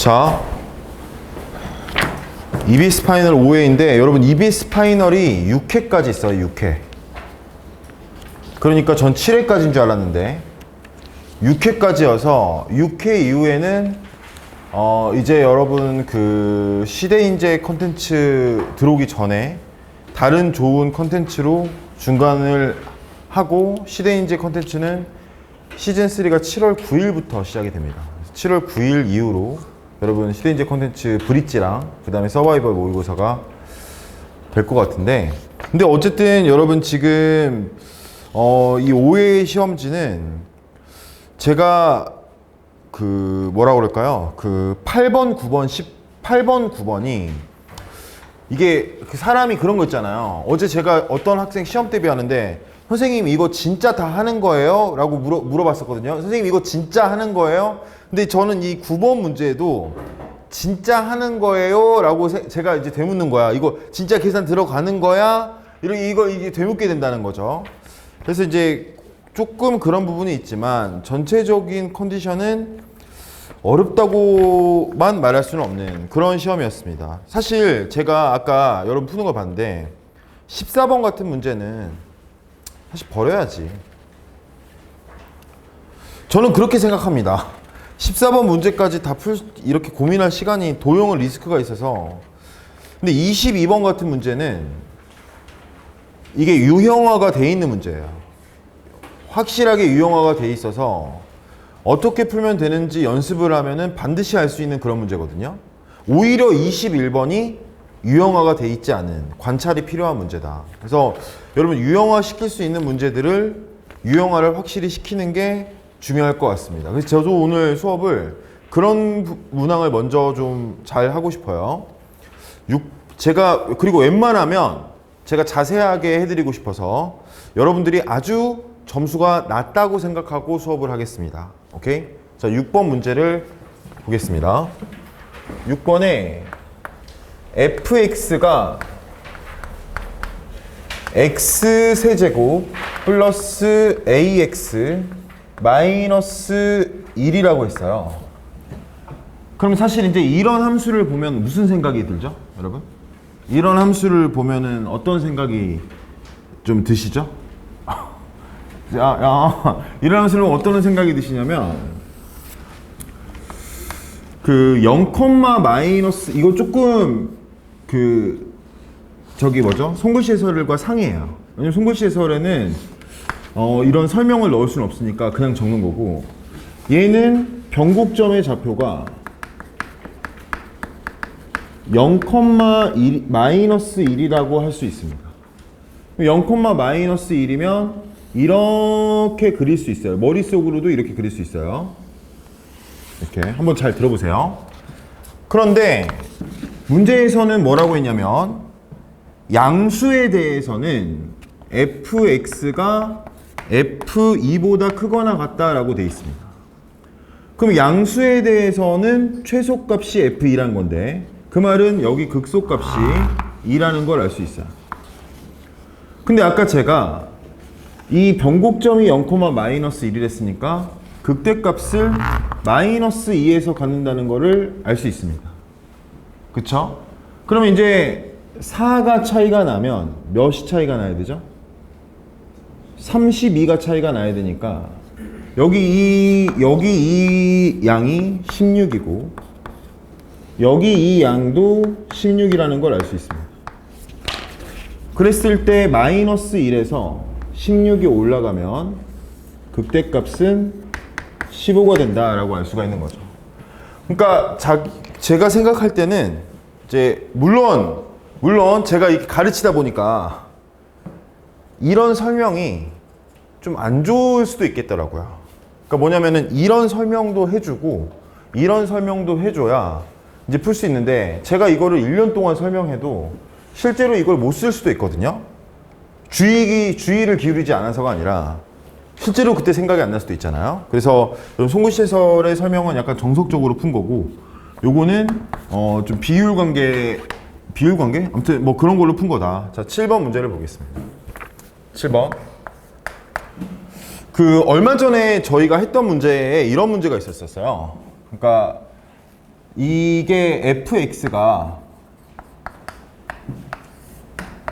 자, EBS 파이널 5회인데 여러분 EBS 파이널이 6회까지 있어요. 6회. 그러니까 전 7회까지인 줄 알았는데 6회까지여서 6회 이후에는 이제 여러분 그 시대인재 컨텐츠 들어오기 전에 다른 좋은 컨텐츠로 중간을 하고 시대인재 컨텐츠는 시즌3가 7월 9일부터 시작이 됩니다. 7월 9일 이후로 여러분 시대인재 컨텐츠 브릿지랑 그 다음에 서바이벌 모의고사가 될 것 같은데, 근데 어쨌든 여러분 지금 이 5회 시험지는 제가 그 뭐라 그럴까요? 그 8번, 9번, 18번, 9번이 이게 그 사람이 그런 거 있잖아요. 어제 제가 어떤 학생 시험 대비하는데 선생님 이거 진짜 다 하는 거예요? 라고 물어봤었거든요. 선생님 이거 진짜 하는 거예요? 근데 저는 이 9번 문제에도 진짜 하는 거예요? 라고 제가 이제 되묻는 거야. 이거 진짜 계산 들어가는 거야? 이게 되묻게 된다는 거죠. 그래서 이제 조금 그런 부분이 있지만 전체적인 컨디션은 어렵다고만 말할 수는 없는 그런 시험이었습니다. 사실 제가 아까 여러분 푸는 거 봤는데 14번 같은 문제는 사실 버려야지. 저는 그렇게 생각합니다. 14번 문제까지 다 이렇게 고민할 시간이 도용을 리스크가 있어서. 근데 22번 같은 문제는 이게 유형화가 돼 있는 문제예요. 확실하게 유형화가 돼 있어서 어떻게 풀면 되는지 연습을 하면은 반드시 알 수 있는 그런 문제거든요. 오히려 21번이 유형화가 돼 있지 않은 관찰이 필요한 문제다. 그래서 여러분 유형화 시킬 수 있는 문제들을 유형화를 확실히 시키는 게 중요할 것 같습니다. 그래서 저도 오늘 수업을 그런 문항을 먼저 좀 잘 하고 싶어요. 그리고 웬만하면 제가 자세하게 해드리고 싶어서 여러분들이 아주 점수가 낮다고 생각하고 수업을 하겠습니다. 오케이? 자, 6번 문제를 보겠습니다. 6번에 fx가 x세제곱 플러스 ax 마이너스 1이라고 했어요. 그럼 사실 이제 이런 함수를 보면 무슨 생각이 들죠? 여러분? 이런 함수를 보면은 어떤 생각이 좀 드시죠? 이런 함수를 보면 어떤 생각이 드시냐면 그 0, 마이너스 이거 조금 그 저기 뭐죠? 손글씨 해설과 상이에요. 왜냐면 손글씨 해설에는 이런 설명을 넣을 수는 없으니까 그냥 적는 거고, 얘는 변곡점의 좌표가 0, 마이너스 1이라고 할 수 있습니다. 0, 마이너스 1이면 이렇게 그릴 수 있어요. 머릿속으로도 이렇게 그릴 수 있어요. 이렇게 한번 잘 들어보세요. 그런데 문제에서는 뭐라고 했냐면 양수에 대해서는 fx가 f2보다 크거나 같다라고 되어 있습니다. 그럼 양수에 대해서는 최소값이 f2라는 건데 그 말은 여기 극소값이 2라는 걸 알 수 있어요. 근데 아까 제가 이 변곡점이 0, 마이너스 1을 했으니까 극대값을 마이너스 2에서 갖는다는 거를 알 수 있습니다. 그쵸? 그러면 이제 4가 차이가 나면 몇이 차이가 나야 되죠? 32가 차이가 나야 되니까 여기 이 양이 16이고 여기 이 양도 16이라는 걸 알 수 있습니다. 그랬을 때 마이너스 1에서 16이 올라가면 극대값은 15가 된다라고 알 수가 있는 거죠. 그러니까 제가 생각할 때는 이제 물론 제가 이렇게 가르치다 보니까 이런 설명이 좀 안 좋을 수도 있겠더라고요. 그러니까 뭐냐면은 이런 설명도 해주고 이런 설명도 해줘야 이제 풀 수 있는데 제가 이거를 1년 동안 설명해도 실제로 이걸 못 쓸 수도 있거든요. 주의를 기울이지 않아서가 아니라 실제로 그때 생각이 안 날 수도 있잖아요. 그래서 송글씨 해설의 설명은 약간 정석적으로 푼 거고 요거는 좀 비율관계? 아무튼 뭐 그런 걸로 푼 거다. 자, 7번 문제를 보겠습니다. 7번. 그 얼마 전에 저희가 했던 문제에 이런 문제가 있었어요. 그러니까 이게 fx가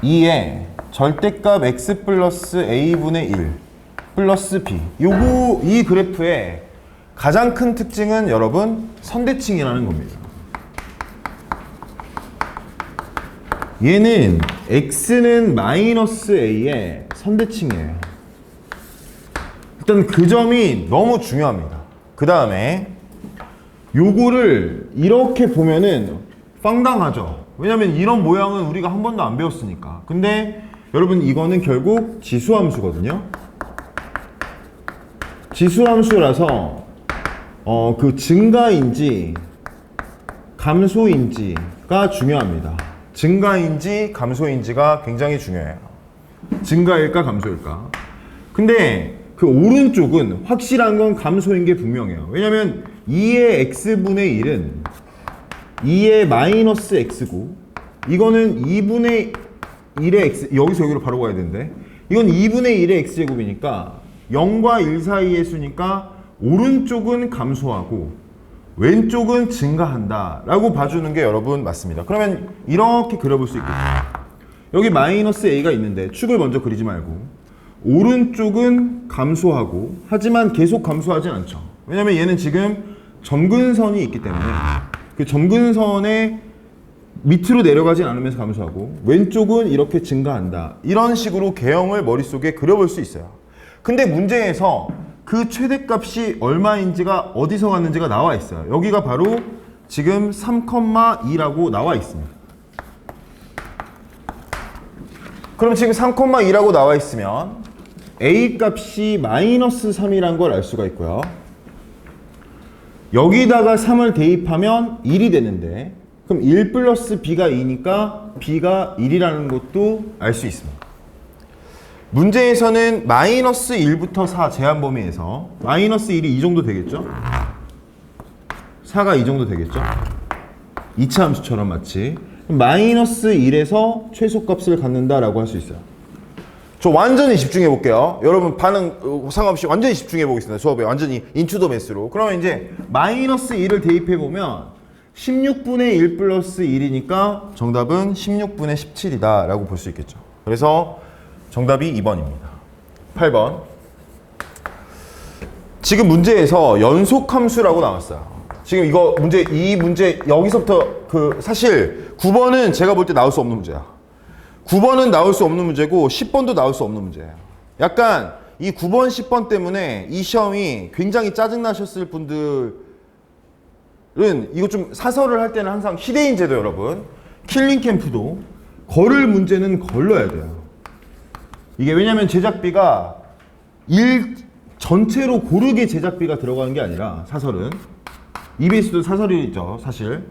2의 절대값 x 플러스 a분의 1 플러스 b. 이 그래프의 가장 큰 특징은 여러분 선대칭이라는 겁니다. 얘는 x는 마이너스 a의 선대칭이에요. 일단 그 점이 너무 중요합니다. 그 다음에 요거를 이렇게 보면은 황당하죠. 왜냐면 이런 모양은 우리가 한 번도 안 배웠으니까. 근데 여러분 이거는 결국 지수함수거든요. 지수함수라서 그 증가인지 감소인지가 중요합니다. 증가인지 감소인지가 굉장히 중요해요. 증가일까 감소일까. 근데 그 오른쪽은 확실한 건 감소인 게 분명해요. 왜냐면 2의 x분의 1은 2의 마이너스 x고 이거는 2분의 1의 x, 여기서 여기로 바로 가야 되는데 이건 2분의 1의 x제곱이니까 0과 1 사이의 수니까 오른쪽은 감소하고 왼쪽은 증가한다 라고 봐주는 게 여러분 맞습니다. 그러면 이렇게 그려볼 수 있겠죠. 여기 마이너스 a가 있는데 축을 먼저 그리지 말고 오른쪽은 감소하고 하지만 계속 감소하진 않죠. 왜냐면 얘는 지금 점근선이 있기 때문에 그 점근선의 밑으로 내려가진 않으면서 감소하고 왼쪽은 이렇게 증가한다. 이런 식으로 개형을 머릿속에 그려볼 수 있어요. 근데 문제에서 그 최대값이 얼마인지가 어디서 갔는지가 나와 있어요. 여기가 바로 지금 3,2라고 나와 있습니다. 그럼 지금 3,2라고 나와 있으면 a 값이 마이너스 3이란 걸 알 수가 있고요. 여기다가 3을 대입하면 1이 되는데 그럼 1 플러스 b가 2니까 b가 1이라는 것도 알 수 있습니다. 문제에서는 마이너스 1부터 4 제한 범위에서 마이너스 1이 이 정도 되겠죠? 4가 이 정도 되겠죠? 2차 함수처럼 마치 마이너스 1에서 최소값을 갖는다라고 할 수 있어요. 저 완전히 집중해 볼게요. 여러분 반응 상관없이 완전히 집중해 보겠습니다. 수업에 완전히 인투 더 매스로. 그러면 이제 마이너스 1을 대입해 보면 16분의 1 플러스 1이니까 정답은 16분의 17이다 라고 볼 수 있겠죠. 그래서 정답이 2번입니다. 8번. 지금 문제에서 연속함수라고 나왔어요. 지금 이거 문제, 이 문제 여기서부터 사실 9번은 제가 볼 때 나올 수 없는 문제야. 9번은 나올 수 없는 문제고 10번도 나올 수 없는 문제예요. 약간 이 9번, 10번 때문에 이 시험이 굉장히 짜증나셨을 분들은 이거 좀 사설을 할 때는 항상 히데인제도 여러분 킬링 캠프도 걸을 문제는 걸러야 돼요. 이게 왜냐면 제작비가 전체로 고르게 제작비가 들어가는 게 아니라 사설은 EBS도 사설이죠 사실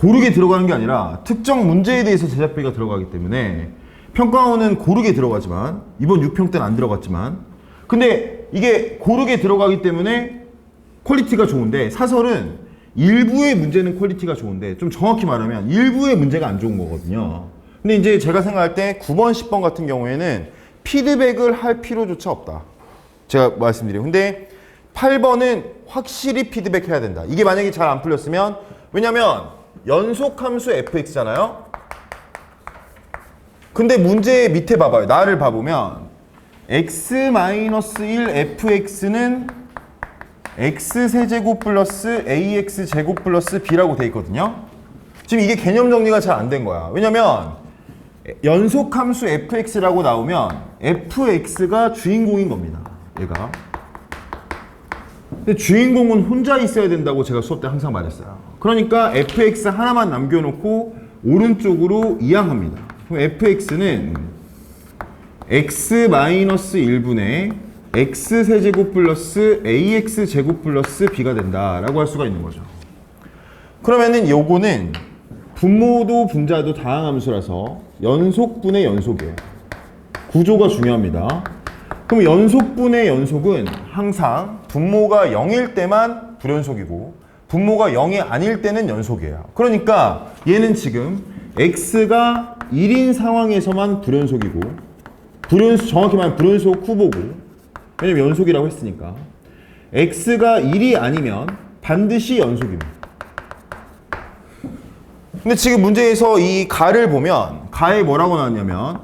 고르게 들어가는 게 아니라 특정 문제에 대해서 제작비가 들어가기 때문에 평가원은 고르게 들어가지만 이번 6평 때는 안 들어갔지만 근데 이게 고르게 들어가기 때문에 퀄리티가 좋은데 사설은 일부의 문제는 퀄리티가 좋은데 좀 정확히 말하면 일부의 문제가 안 좋은 거거든요. 근데 이제 제가 생각할 때 9번, 10번 같은 경우에는 피드백을 할 필요조차 없다. 제가 말씀드려요. 근데 8번은 확실히 피드백해야 된다. 이게 만약에 잘 안 풀렸으면 왜냐면 연속함수 fx잖아요. 근데 문제 밑에 봐봐요. 나를 봐보면 x-1 fx는 x세제곱 플러스 ax제곱 플러스 b라고 돼 있거든요. 지금 이게 개념 정리가 잘 안 된 거야. 왜냐면 연속함수 fx라고 나오면 fx가 주인공인 겁니다. 얘가. 근데 주인공은 혼자 있어야 된다고 제가 수업 때 항상 말했어요. 그러니까 fx 하나만 남겨놓고 오른쪽으로 이항합니다. 그럼 fx는 x-1분의 x세제곱 플러스 ax제곱 플러스 b가 된다라고 할 수가 있는 거죠. 그러면은 요거는 분모도 분자도 다항함수라서 연속분의 연속이에요. 구조가 중요합니다. 그럼 연속분의 연속은 항상 분모가 0일 때만 불연속이고 분모가 0이 아닐 때는 연속이에요. 그러니까 얘는 지금 x가 1인 상황에서만 불연속이고 정확히 말하면 불연속 후보고 왜냐면 연속이라고 했으니까 x가 1이 아니면 반드시 연속입니다. 근데 지금 문제에서 이 가를 보면 가에 뭐라고 나왔냐면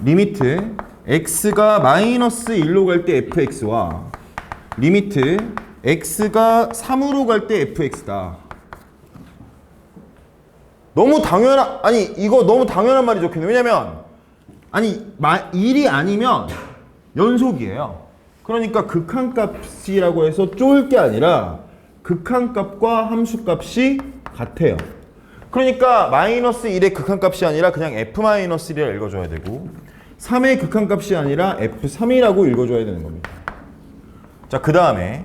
리미트 x가 마이너스 1로 갈 때 fx와 리미트 x가 3으로 갈 때 fx다. 너무 당연한, 아니 이거 너무 당연한 말이 좋겠네. 왜냐면 아니 1이 아니면 연속이에요. 그러니까 극한값이라고 해서 쫄 게 아니라 극한값과 함수값이 같아요. 그러니까 마이너스 1의 극한값이 아니라 그냥 f-1이라 읽어줘야 되고 3의 극한값이 아니라 f3이라고 읽어줘야 되는 겁니다. 자, 그 다음에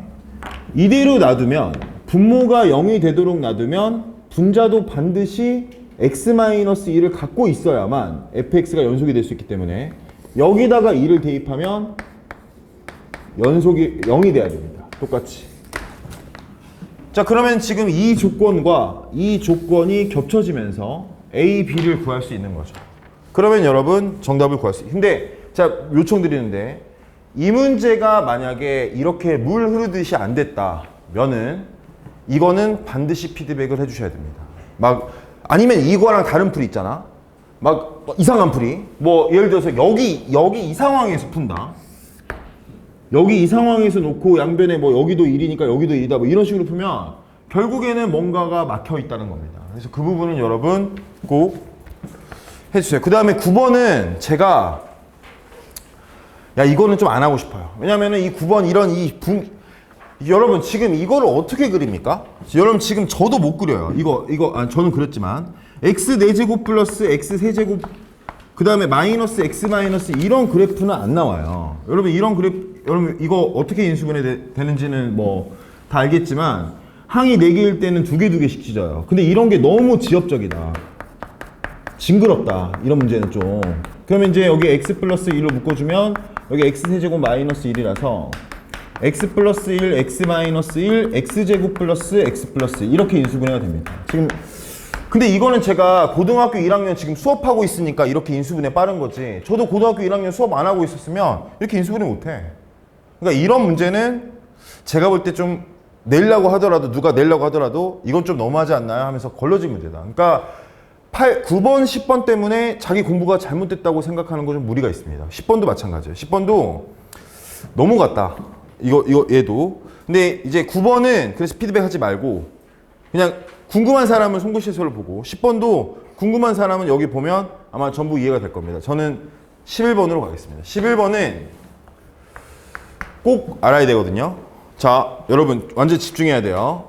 이대로 놔두면 분모가 0이 되도록 놔두면 분자도 반드시 x-1을 갖고 있어야만 fx가 연속이 될 수 있기 때문에 여기다가 2를 대입하면 연속이 0이 돼야 됩니다. 똑같이. 자, 그러면 지금 이 조건과 이 조건이 겹쳐지면서 A, B를 구할 수 있는 거죠. 그러면 여러분 정답을 구할 수 있어요. 근데 자, 요청드리는데 이 문제가 만약에 이렇게 물 흐르듯이 안 됐다면은 이거는 반드시 피드백을 해주셔야 됩니다. 막 아니면 이거랑 다른 풀이 있잖아. 막 이상한 풀이. 뭐 예를 들어서 여기 이 상황에서 푼다. 여기 이 상황에서 놓고 양변에 뭐 여기도 1이니까 여기도 1이다 뭐 이런 식으로 풀면 결국에는 뭔가가 막혀 있다는 겁니다. 그래서 그 부분은 여러분 꼭 해주세요. 그 다음에 9번은 제가 이거는 좀 안 하고 싶어요. 왜냐면은 이 9번 이런 여러분 지금 이거를 어떻게 그립니까? 여러분 지금 저도 못 그려요. 저는 그렸지만 x 4제곱 플러스 x 세제곱 그 다음에 마이너스 x 마이너스 이런 그래프는 안 나와요. 여러분 이런 그래프 여러분 이거 어떻게 인수분해 되는지는 뭐 다 알겠지만 항이 4개일 때는 2개씩 찢어요. 근데 이런 게 너무 지엽적이다. 징그럽다. 이런 문제는 좀. 그러면 이제 여기 x 플러스 1로 묶어주면 여기 x 세제곱 마이너스 1이라서 x 플러스 1, x 마이너스 1, x제곱 플러스 x 플러스 1 이렇게 인수분해가 됩니다. 지금 근데 이거는 제가 고등학교 1학년 지금 수업하고 있으니까 이렇게 인수분해 빠른 거지. 저도 고등학교 1학년 수업 안 하고 있었으면 이렇게 인수분해 못해. 그러니까 이런 문제는 제가 볼 때 좀 내려고 하더라도 누가 내려고 하더라도 이건 좀 너무하지 않나요? 하면서 걸러진 문제다. 그러니까 9번, 10번 때문에 자기 공부가 잘못됐다고 생각하는 거 좀 무리가 있습니다. 10번도 마찬가지예요. 10번도 너무 같다. 이거 얘도. 근데 이제 9번은 그래서 피드백 하지 말고 그냥 궁금한 사람은 송구시설을 보고 10번도 궁금한 사람은 여기 보면 아마 전부 이해가 될 겁니다. 저는 11번으로 가겠습니다. 11번은 꼭 알아야 되거든요. 자, 여러분 완전 집중해야 돼요.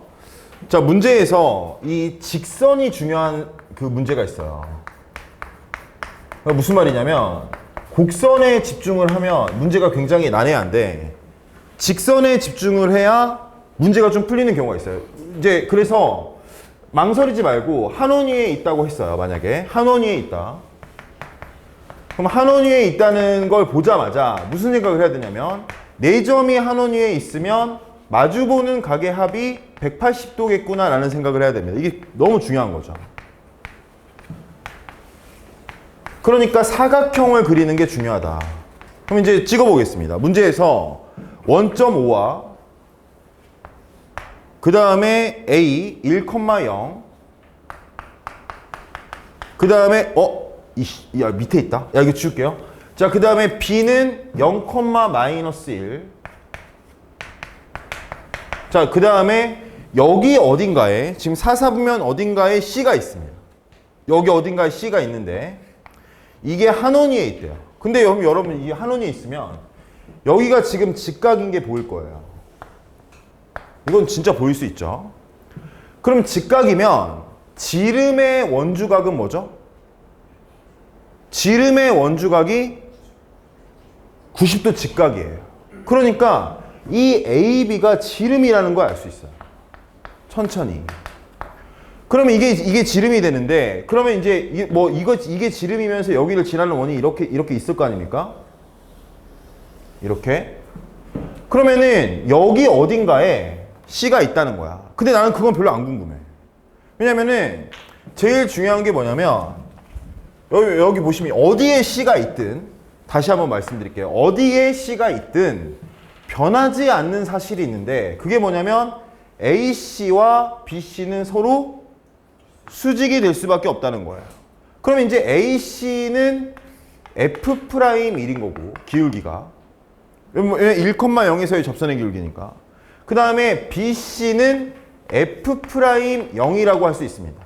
자, 문제에서 이 직선이 중요한 그 문제가 있어요. 무슨 말이냐면 곡선에 집중을 하면 문제가 굉장히 난해한데 직선에 집중을 해야 문제가 좀 풀리는 경우가 있어요. 이제 그래서 망설이지 말고 한원위에 있다고 했어요. 만약에 한원위에 있다. 그럼 한원위에 있다는 걸 보자마자 무슨 생각을 해야 되냐면 4점이 한원위에 있으면 마주보는 각의 합이 180도겠구나 라는 생각을 해야 됩니다. 이게 너무 중요한 거죠. 그러니까 사각형을 그리는 게 중요하다. 그럼 이제 찍어보겠습니다. 문제에서 원점5와 그 다음에 A 1,0 그 다음에 야 밑에 있다. 야 이거 지울게요. 자, 그 다음에 B는 0, 마이너스 1. 자, 그 다음에 여기 어딘가에 지금 사사보면 어딘가에 C가 있습니다. 여기 어딘가에 C가 있는데 이게 한원위에 있대요. 근데 여러분 이 한원위에 있으면 여기가 지금 직각인 게 보일 거예요. 이건 진짜 보일 수 있죠. 그럼 직각이면 지름의 원주각은 뭐죠? 지름의 원주각이 90도 직각이에요. 그러니까 이 AB가 지름이라는 걸 알 수 있어요. 천천히. 그러면 이게 지름이 되는데 그러면 이제 이게 지름이면서 여기를 지나는 원이 이렇게 있을 거 아닙니까? 이렇게. 그러면은 여기 어딘가에 C가 있다는 거야. 근데 나는 그건 별로 안 궁금해. 왜냐면은 제일 중요한 게 뭐냐면 여기 보시면 어디에 C가 있든 다시 한번 말씀드릴게요. 어디에 C가 있든 변하지 않는 사실이 있는데 그게 뭐냐면 AC와 BC는 서로 수직이 될 수밖에 없다는 거예요. 그러면 이제 AC는 F'1인 거고, 기울기가. 1,0에서의 접선의 기울기니까. 그 다음에 BC는 F'0이라고 할 수 있습니다.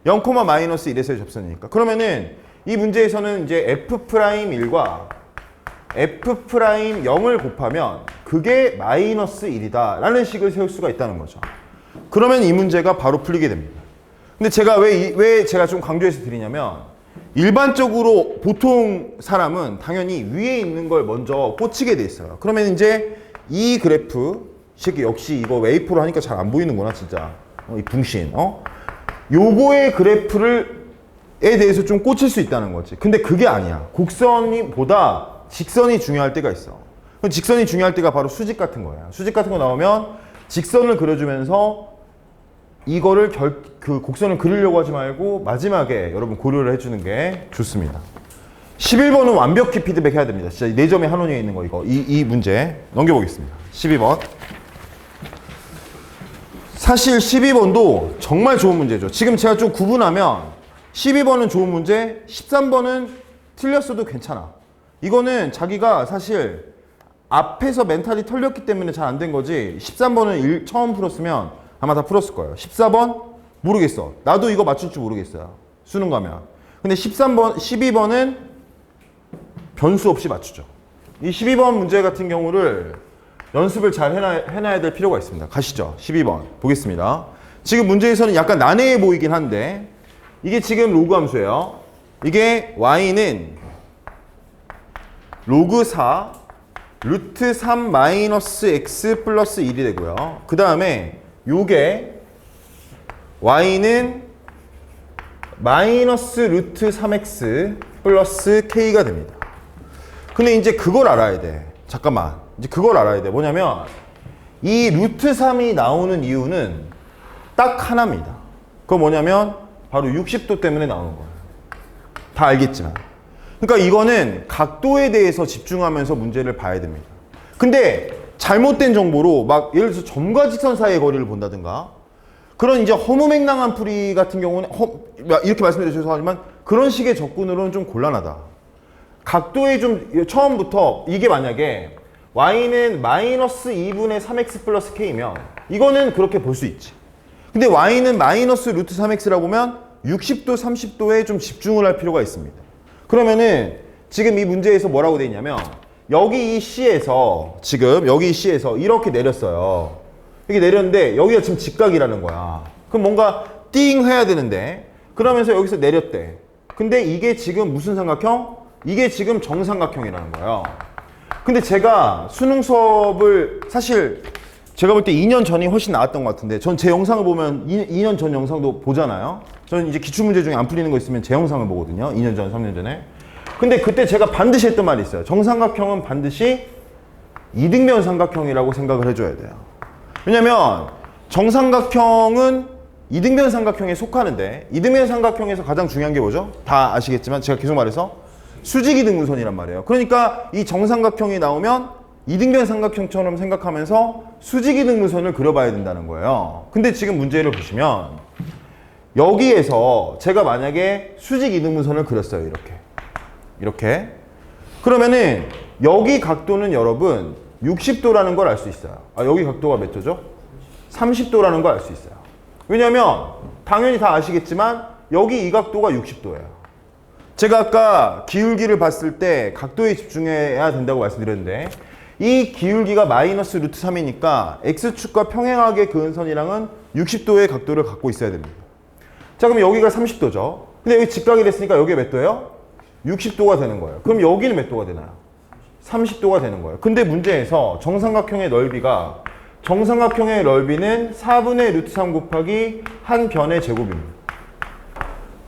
0,-1에서의 접선이니까. 그러면은 이 문제에서는 이제 F'1과 F'0을 곱하면 그게 -1이다 라는 식을 세울 수가 있다는 거죠. 그러면 이 문제가 바로 풀리게 됩니다. 근데 제가 왜 제가 좀 강조해서 드리냐면, 일반적으로 보통 사람은 당연히 위에 있는 걸 먼저 꽂히게 돼 있어요. 그러면 이제 이 그래프, 역시 이거 웨이프로 하니까 잘 안 보이는구나 진짜. 이 붕신. 요거의 그래프에 대해서 좀 꽂힐 수 있다는 거지. 근데 그게 아니야. 곡선보다 직선이 중요할 때가 있어. 직선이 중요할 때가 바로 수직 같은 거야. 수직 같은 거 나오면 직선을 그려주면서 이거를 그 곡선을 그리려고 하지 말고 마지막에 여러분 고려를 해주는 게 좋습니다. 11번은 완벽히 피드백 해야 됩니다. 진짜 4점에 한 원위에 있는 거 이거. 이 문제 넘겨보겠습니다. 12번. 사실 12번도 정말 좋은 문제죠. 지금 제가 좀 구분하면 12번은 좋은 문제, 13번은 틀렸어도 괜찮아. 이거는 자기가 사실 앞에서 멘탈이 털렸기 때문에 잘 안 된 거지, 13번은 처음 풀었으면 아마 다 풀었을 거예요. 14번? 모르겠어. 나도 이거 맞출 줄 모르겠어요. 수능 가면. 근데 12번은 변수 없이 맞추죠. 이 12번 문제 같은 경우를 연습을 잘 해놔야 될 필요가 있습니다. 가시죠. 12번 보겠습니다. 지금 문제에서는 약간 난해해 보이긴 한데, 이게 지금 로그 함수예요. 이게 y는 로그 4 루트 3 마이너스 x 플러스 1이 되고요. 그 다음에 요게 y는 마이너스 루트 3x 플러스 k가 됩니다. 근데 이제 그걸 알아야 돼. 잠깐만. 이제 그걸 알아야 돼. 뭐냐면 이 루트 3이 나오는 이유는 딱 하나입니다. 그거 뭐냐면 바로 60도 때문에 나오는 거예요. 다 알겠지만. 그러니까 이거는 각도에 대해서 집중하면서 문제를 봐야 됩니다. 근데 잘못된 정보로 막 예를 들어서 점과 직선 사이의 거리를 본다든가, 그런 이제 허무맹랑한 풀이 같은 경우는 이렇게 말씀드려 죄송하지만 그런 식의 접근으로는 좀 곤란하다. 각도에 좀 처음부터 이게 만약에 y는 마이너스 2분의 3x 플러스 k면 이거는 그렇게 볼 수 있지. 근데 y는 마이너스 루트 3x라고 보면 60도 30도에 좀 집중을 할 필요가 있습니다. 그러면은 지금 이 문제에서 뭐라고 돼 있냐면, 여기 이 C에서 지금 여기 이 C에서 이렇게 내렸어요. 이렇게 내렸는데 여기가 지금 직각이라는 거야. 그럼 뭔가 띵 해야 되는데, 그러면서 여기서 내렸대. 근데 이게 지금 무슨 삼각형? 이게 지금 정삼각형이라는 거예요. 근데 제가 수능 수업을 사실 제가 볼 때 2년 전이 훨씬 나았던 것 같은데, 전 제 영상을 보면 2년 전 영상도 보잖아요. 저는 이제 기출문제 중에 안 풀리는 거 있으면 제 영상을 보거든요. 2년 전, 3년 전에. 근데 그때 제가 반드시 했던 말이 있어요. 정삼각형은 반드시 이등변 삼각형이라고 생각을 해줘야 돼요. 왜냐면 정삼각형은 이등변 삼각형에 속하는데, 이등변 삼각형에서 가장 중요한 게 뭐죠? 다 아시겠지만 제가 계속 말해서 수직이등분선이란 말이에요. 그러니까 이 정삼각형이 나오면 이등변 삼각형처럼 생각하면서 수직이등분선을 그려봐야 된다는 거예요. 근데 지금 문제를 보시면 여기에서 제가 만약에 수직이등분선을 그렸어요. 이렇게. 그러면은 여기 각도는 여러분 60도라는 걸 알 수 있어요. 여기 각도가 몇 도죠? 30도라는 걸 알 수 있어요. 왜냐면 당연히 다 아시겠지만 여기 이 각도가 60도예요. 제가 아까 기울기를 봤을 때 각도에 집중해야 된다고 말씀드렸는데, 이 기울기가 마이너스 루트 3이니까 x축과 평행하게 그은 선이랑은 60도의 각도를 갖고 있어야 됩니다. 자, 그럼 여기가 30도죠. 근데 여기 직각이 됐으니까 여기가 몇 도예요? 60도가 되는 거예요. 그럼 여기는 몇 도가 되나요? 30도가 되는 거예요. 근데 문제에서 정삼각형의 넓이가, 정삼각형의 넓이는 4분의 루트 3 곱하기 한 변의 제곱입니다.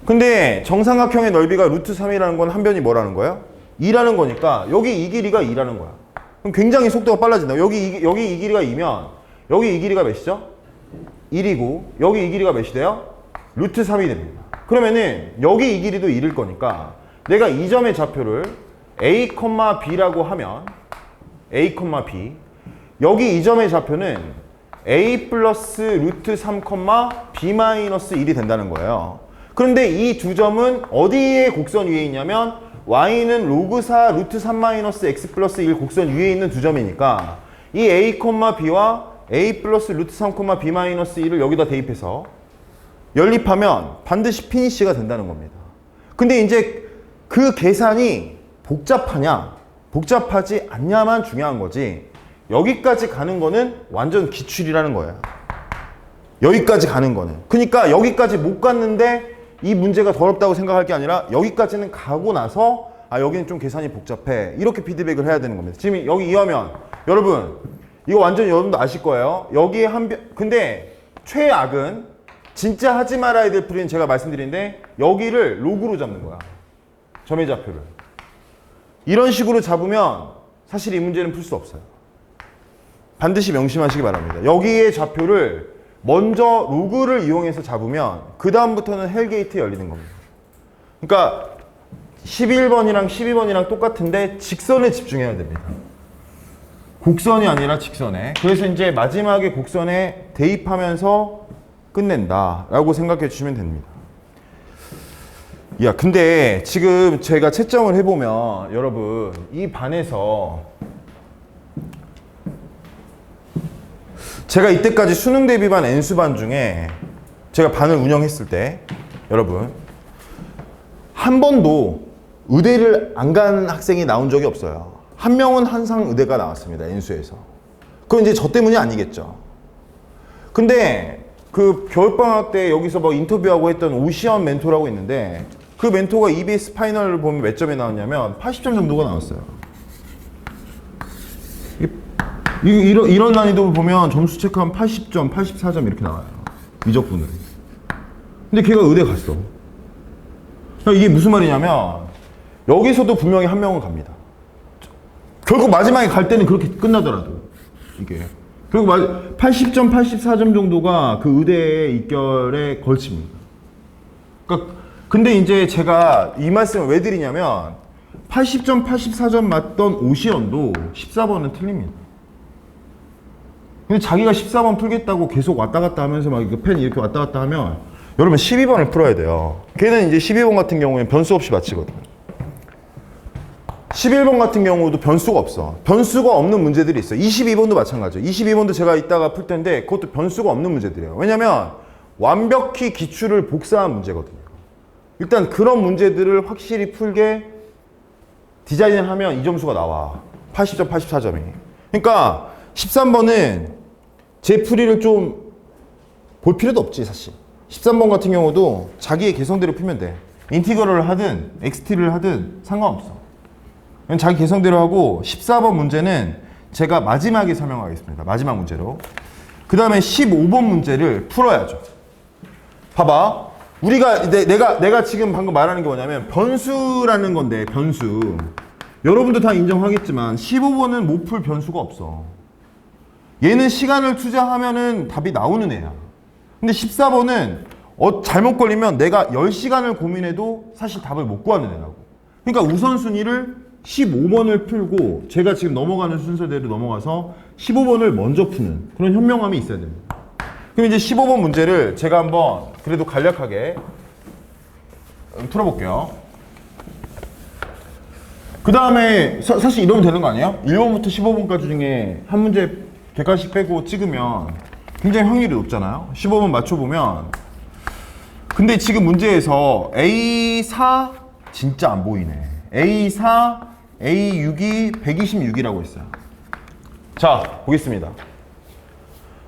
근데 정삼각형의 넓이가 루트 3이라는 건 한 변이 뭐라는 거예요? 2라는 거니까 여기 이 길이가 2라는 거야. 그럼 굉장히 속도가 빨라진다. 여기 이 길이가 2면 여기 이 길이가 몇이죠? 1이고 여기 이 길이가 몇이 돼요? 루트 3이 됩니다. 그러면은 여기 이 길이도 1일 거니까 내가 이 점의 좌표를 A, B라고 하면 A, B, 여기 이 점의 좌표는 a 플러스 루트 3, b 마이너스 1이 된다는 거예요. 그런데 이 두 점은 어디에 곡선 위에 있냐면 y는 로그 4 루트 3 마이너스 x 플러스 1 곡선 위에 있는 두 점이니까 이 a, b와 a 플러스 루트 3, b 마이너스 1을 여기다 대입해서 연립하면 반드시 피니쉬가 된다는 겁니다. 근데 이제 그 계산이 복잡하냐 복잡하지 않냐만 중요한 거지 여기까지 가는 거는 완전 기출이라는 거예요. 여기까지 가는 거는. 그러니까 여기까지 못 갔는데 이 문제가 더럽다고 생각할 게 아니라 여기까지는 가고 나서 아 여기는 좀 계산이 복잡해 이렇게 피드백을 해야 되는 겁니다. 지금 여기 이 화면 여러분 이거 완전 여러분도 아실 거예요. 여기에 근데 최악은 진짜 하지 말아야 될 풀이는 제가 말씀드리는데 여기를 로그로 잡는 거야. 점의 좌표를. 이런 식으로 잡으면 사실 이 문제는 풀 수 없어요. 반드시 명심하시기 바랍니다. 여기의 좌표를 먼저 로그를 이용해서 잡으면 그 다음부터는 헬게이트 열리는 겁니다. 그러니까 11번이랑 12번이랑 똑같은데 직선에 집중해야 됩니다. 곡선이 아니라 직선에. 그래서 이제 마지막에 곡선에 대입하면서 끝낸다 라고 생각해 주시면 됩니다. 야 근데 지금 제가 채점을 해보면 여러분 이 반에서 제가 이때까지 수능 대비반 N수반 중에 제가 반을 운영했을 때 여러분 한 번도 의대를 안 간 학생이 나온 적이 없어요. 한 명은 항상 의대가 나왔습니다. N수에서. 그건 이제 저 때문이 아니겠죠. 근데 그 겨울방학 때 여기서 뭐 인터뷰하고 했던 오시연 멘토라고 있는데 그 멘토가 EBS 파이널을 보면 몇 점이 나왔냐면 80점 정도가 나왔어요. 이런 난이도를 보면 점수 체크하면 80점, 84점 이렇게 나와요. 미적분을. 근데 걔가 의대 갔어. 이게 무슨 말이냐면 여기서도 분명히 한 명은 갑니다. 결국 마지막에 갈 때는 그렇게 끝나더라도 이게 결국 80점, 84점 정도가 그 의대의 입결에 걸칩니다. 그러니까 근데 이제 제가 이 말씀을 왜 드리냐면 80점, 84점 맞던 오시연도 14번은 틀립니다. 근데 자기가 14번 풀겠다고 계속 왔다 갔다 하면서 막 펜 이렇게 왔다 갔다 하면 여러분 12번을 풀어야 돼요. 걔는 이제 12번 같은 경우에는 변수 없이 맞히거든요. 11번 같은 경우도 변수가 없어. 변수가 없는 문제들이 있어요. 22번도 마찬가지예요. 22번도 제가 이따가 풀 텐데 그것도 변수가 없는 문제들이에요. 왜냐면 완벽히 기출을 복사한 문제거든요. 일단 그런 문제들을 확실히 풀게 디자인을 하면 이 점수가 나와. 80점, 84점이. 그러니까 13번은 제 풀이를 좀 볼 필요도 없지 사실. 13번 같은 경우도 자기의 개성대로 풀면 돼. 인티그럴을 하든 XT를 하든 상관없어. 그냥 자기 개성대로 하고 14번 문제는 제가 마지막에 설명하겠습니다. 마지막 문제로. 그 다음에 15번 문제를 풀어야죠. 봐봐. 우리가 내가 지금 방금 말하는 게 뭐냐면 변수라는 건데 변수. 여러분도 다 인정하겠지만 15번은 못 풀 변수가 없어. 얘는 시간을 투자하면은 답이 나오는 애야. 근데 14번은 잘못 걸리면 내가 10시간을 고민해도 사실 답을 못 구하는 애라고. 그러니까 우선순위를 15번을 풀고 제가 지금 넘어가는 순서대로 넘어가서 15번을 먼저 푸는 그런 현명함이 있어야 됩니다. 그럼 이제 15번 문제를 제가 한번 그래도 간략하게 풀어볼게요. 그 다음에 사실 이러면 되는 거 아니에요? 1번부터 15번까지 중에 한 문제 객관식 빼고 찍으면 굉장히 확률이 높잖아요. 15번 맞춰보면 근데 지금 문제에서 A4 진짜 안 보이네. A4, A6이 126이라고 했어요. 자, 보겠습니다.